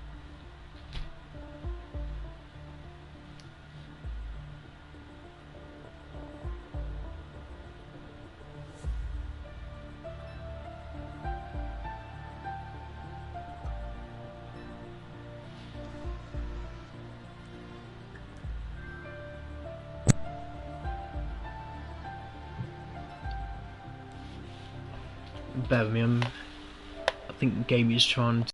Bear with me, I think Gamey's trying to...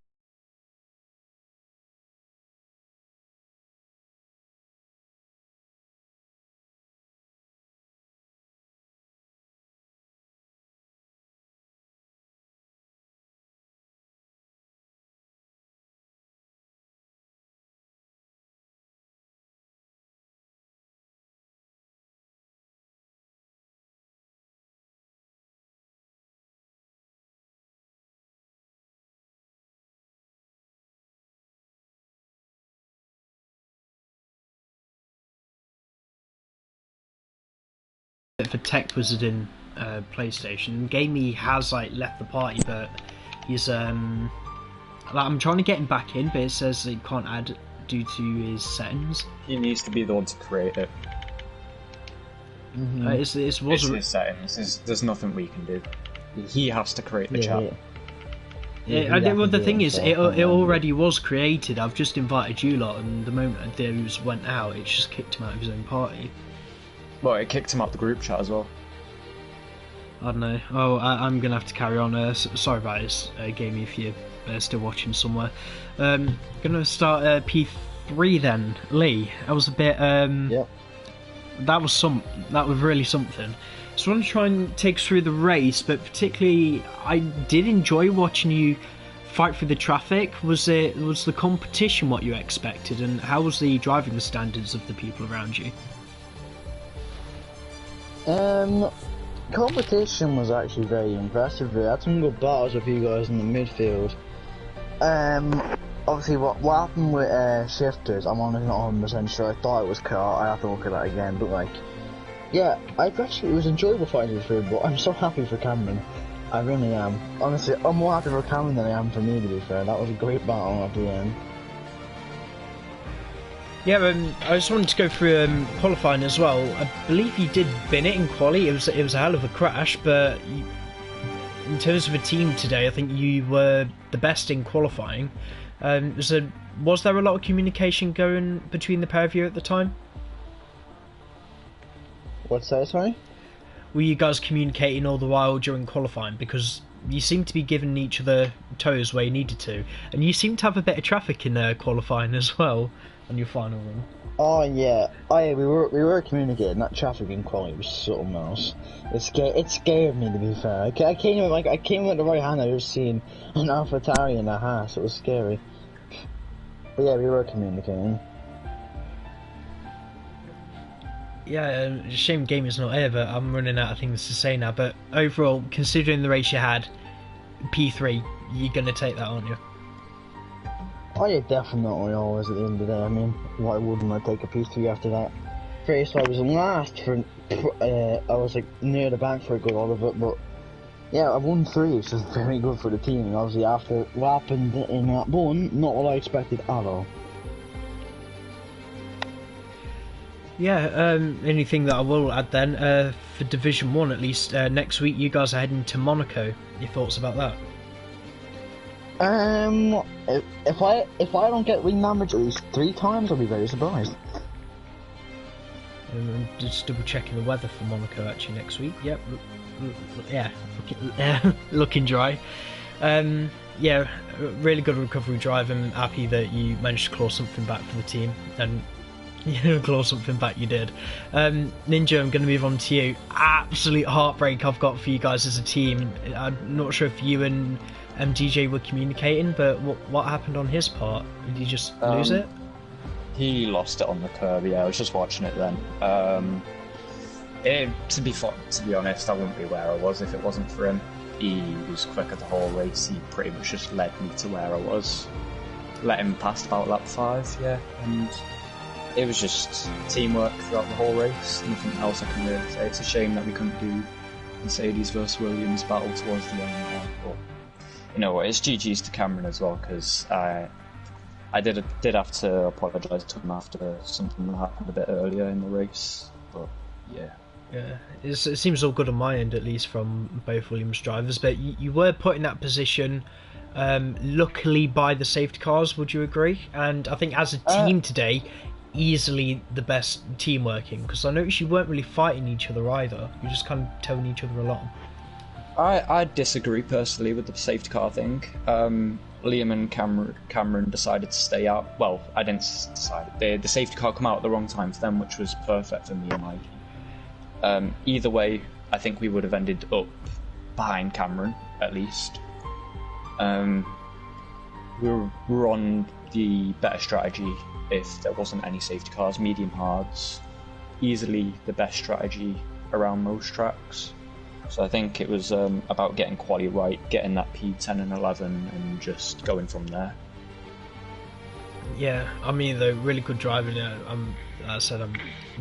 for tech wizard in PlayStation. Gamey has like left the party, but he's I'm trying to get him back in, but it says he can't add due to his settings. He needs to be the one to create it. It's It's his settings. There's nothing we can do. He has to create the chat. Well, the thing is, it already was created. I've just invited you lot, and the moment those went out, it just kicked him out of his own party. Well, it kicked him out the group chat as well. I don't know. Oh, I'm gonna have to carry on. Sorry about this, Gamey, if you're still watching somewhere. Gonna start P3 then. Lee, that was a bit. Yep. That was really something. So I want to try and take us through the race, but particularly, I did enjoy watching you fight through the traffic. Was the competition what you expected, and how was the driving standards of the people around you? Competition was actually very impressive. We had some good battles with you guys in the midfield. Obviously, what happened with shifters, I'm honestly not 100% sure. I thought it was car. I have to look at that again, but like, yeah, it was enjoyable fighting through. But I'm so happy for Cameron. I really am. Honestly, I'm more happy for Cameron than I am for me, to be fair. That was a great battle at the end. Yeah, I just wanted to go through qualifying as well. I believe you did bin it in quali. It was a hell of a crash, but in terms of a team today, I think you were the best in qualifying. Was there a lot of communication going between the pair of you at the time? What's that, sorry? Were you guys communicating all the while during qualifying? Because you seem to be giving each other toes where you needed to, and you seem to have a bit of traffic in qualifying as well on your final run. Oh yeah, we were communicating. That traffic in quality was something else. It scared me, to be fair. I came with the right hand. I was seeing an AlphaTauri in the house. It was scary. But yeah, we were communicating. Yeah, shame Gaming's not here, but I'm running out of things to say now. But overall, considering the race you had, P3, you're going to take that, aren't you? Oh yeah, definitely always at the end of the day. I mean, why wouldn't I take a P3 after that? First, I was last for, I was like near the back for a good lot of it, but yeah, I won 3, which is very good for the team. And obviously after what happened in that one, not what I expected at all. Yeah, anything that I will add then, for Division 1 at least, next week you guys are heading to Monaco. Your thoughts about that? If I don't get ring damage at least 3 times, I'll be very surprised. I'm just double checking the weather for Monaco actually next week. Yep, yeah, looking dry. Yeah, really good recovery drive. I'm happy that you managed to claw something back for the team, and claw something back you did. Ninja, I'm going to move on to you. Absolute heartbreak I've got for you guys as a team. I'm not sure if you and DJ were communicating, but what happened on his part? Did he just lose it? He lost it on the curb. Yeah, I was just watching it then. To be honest, I wouldn't be where I was if it wasn't for him. He was quicker the whole race. He pretty much just led me to where I was. Let him past about lap 5, yeah, and it was just teamwork throughout the whole race. Nothing else I can really say. It's a shame that we couldn't do Mercedes versus Williams battle towards the end, but you know what? It's GG's to Cameron as well, because I did have to apologise to him after something that happened a bit earlier in the race, but yeah. Yeah, it seems all good on my end, at least from both Williams drivers, but you were put in that position luckily by the safety cars, would you agree? And I think as a team today, easily the best team working, because I noticed you weren't really fighting each other either. You were just kind of towing each other along. I disagree personally with the safety car thing. Liam and Cameron decided to stay out. Well, I didn't decide. The safety car come out at the wrong time for them, which was perfect for me and Mikey. Either way, I think we would have ended up behind Cameron, at least. We were on the better strategy if there wasn't any safety cars. Medium hards, easily the best strategy around most tracks. So I think it was about getting quality right, getting that P10 and 11, and just going from there. Yeah, I mean, though, really good driving. I said I'm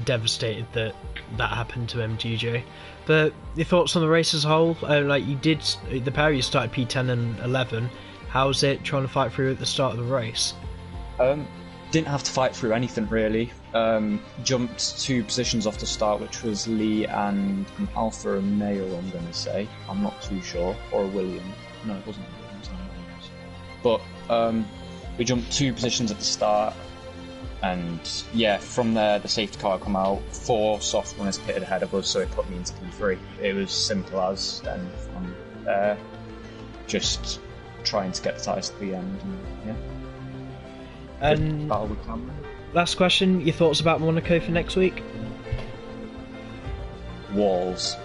devastated that happened to MGJ. But your thoughts on the race as a whole? Like you did, the pair you started P10 and 11. How's it trying to fight through at the start of the race? Didn't have to fight through anything really. Jumped 2 positions off the start, which was Lee and an Alpha Nhrl, I'm going to say. I'm not too sure. Or a William. No, it wasn't a Williams. But we jumped 2 positions at the start. And yeah, from there, the safety car come out, 4 soft runners pitted ahead of us, so it put me into P3. It was simple as, then from there, just trying to get the tyres to the end, and yeah. And battle with Cameron. last question, your thoughts about Monaco for next week? Walls.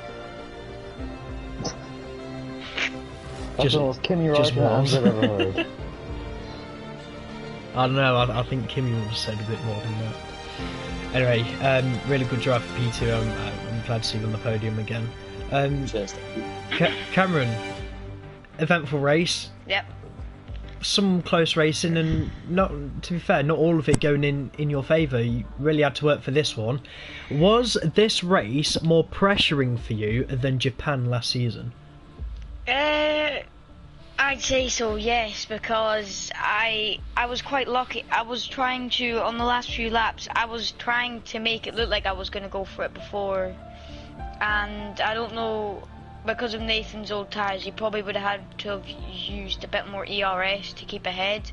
That's the most Kimmy Raikkonen walls. I've ever heard. I don't know, I think Kimmy would have said a bit more than that. Anyway, really good drive for P2. I'm glad to see you on the podium again. Cheers, thank you. Cameron, eventful race. Yep. Some close racing, and not, to be fair, not all of it going in your favour. You really had to work for this one. Was this race more pressuring for you than Japan last season? I'd say so, yes, because I was quite lucky. I was trying to, on the last few laps, I was trying to make it look like I was going to go for it before, and I don't know, because of Nathan's old tyres, he probably would have had to have used a bit more ERS to keep ahead.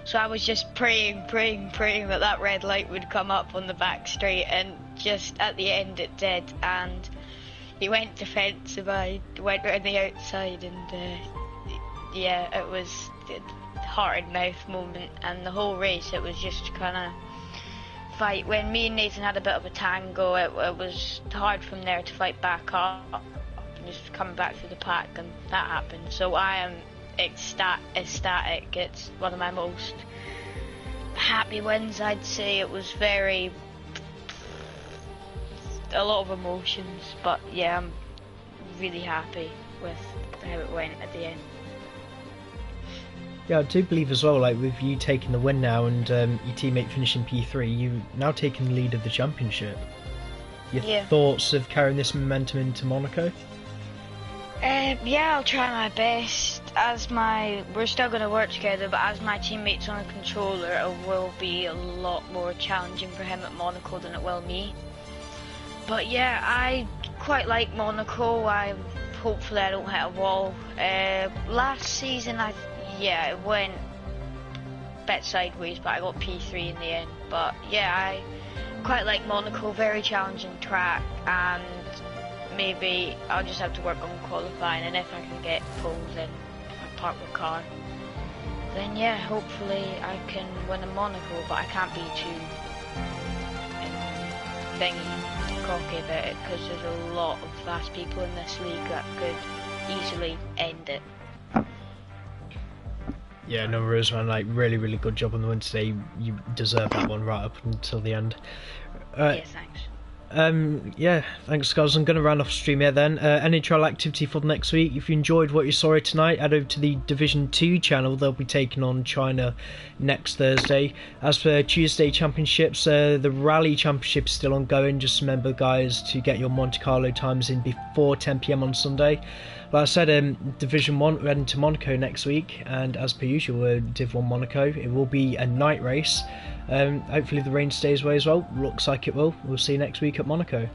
So I was just praying that that red light would come up on the back straight, and just at the end it did, and he went defensive. I went around the outside, and yeah, it was a heart and mouth moment, and the whole race it was just kind of fight. When me and Nathan had a bit of a tango, it was hard from there to fight back up and just coming back through the pack, and that happened. So I am ecstatic. It's one of my most happy wins, I'd say. It was a lot of emotions, but yeah, I'm really happy with how it went at the end. Yeah, I do believe as well, like with you taking the win now and your teammate finishing P3, you now taking the lead of the championship. Your thoughts of carrying this momentum into Monaco? Yeah, I'll try my best. We're still going to work together, but as my teammate's on a controller, it will be a lot more challenging for him at Monaco than it will me. But yeah, I quite like Monaco. Hopefully I don't hit a wall. Last season, it went a bit sideways, but I got P3 in the end. But yeah, I quite like Monaco, very challenging track, and maybe I'll just have to work on qualifying, and if I can get pole, then if I park the car, then yeah, hopefully I can win in Monaco, but I can't be too cocky about it, because there's a lot of fast people in this league that could easily end it. Yeah, no worries, man. Like, really good job on the win today. You deserve that one right up until the end. Yeah, thanks. Yeah, thanks guys. I'm going to round off stream here then. Nhrl activity for the next week. If you enjoyed what you saw here tonight, head over to the Division 2 channel. They'll be taking on China next Thursday. As for Tuesday championships, the Rally Championship is still ongoing. Just remember guys to get your Monte Carlo times in before 10 PM on Sunday. Like I said, Division 1, we're heading to Monaco next week, and as per usual, Div 1 Monaco. It will be a night race. Hopefully the rain stays away as well. Looks like it will. We'll see you next week at Monaco.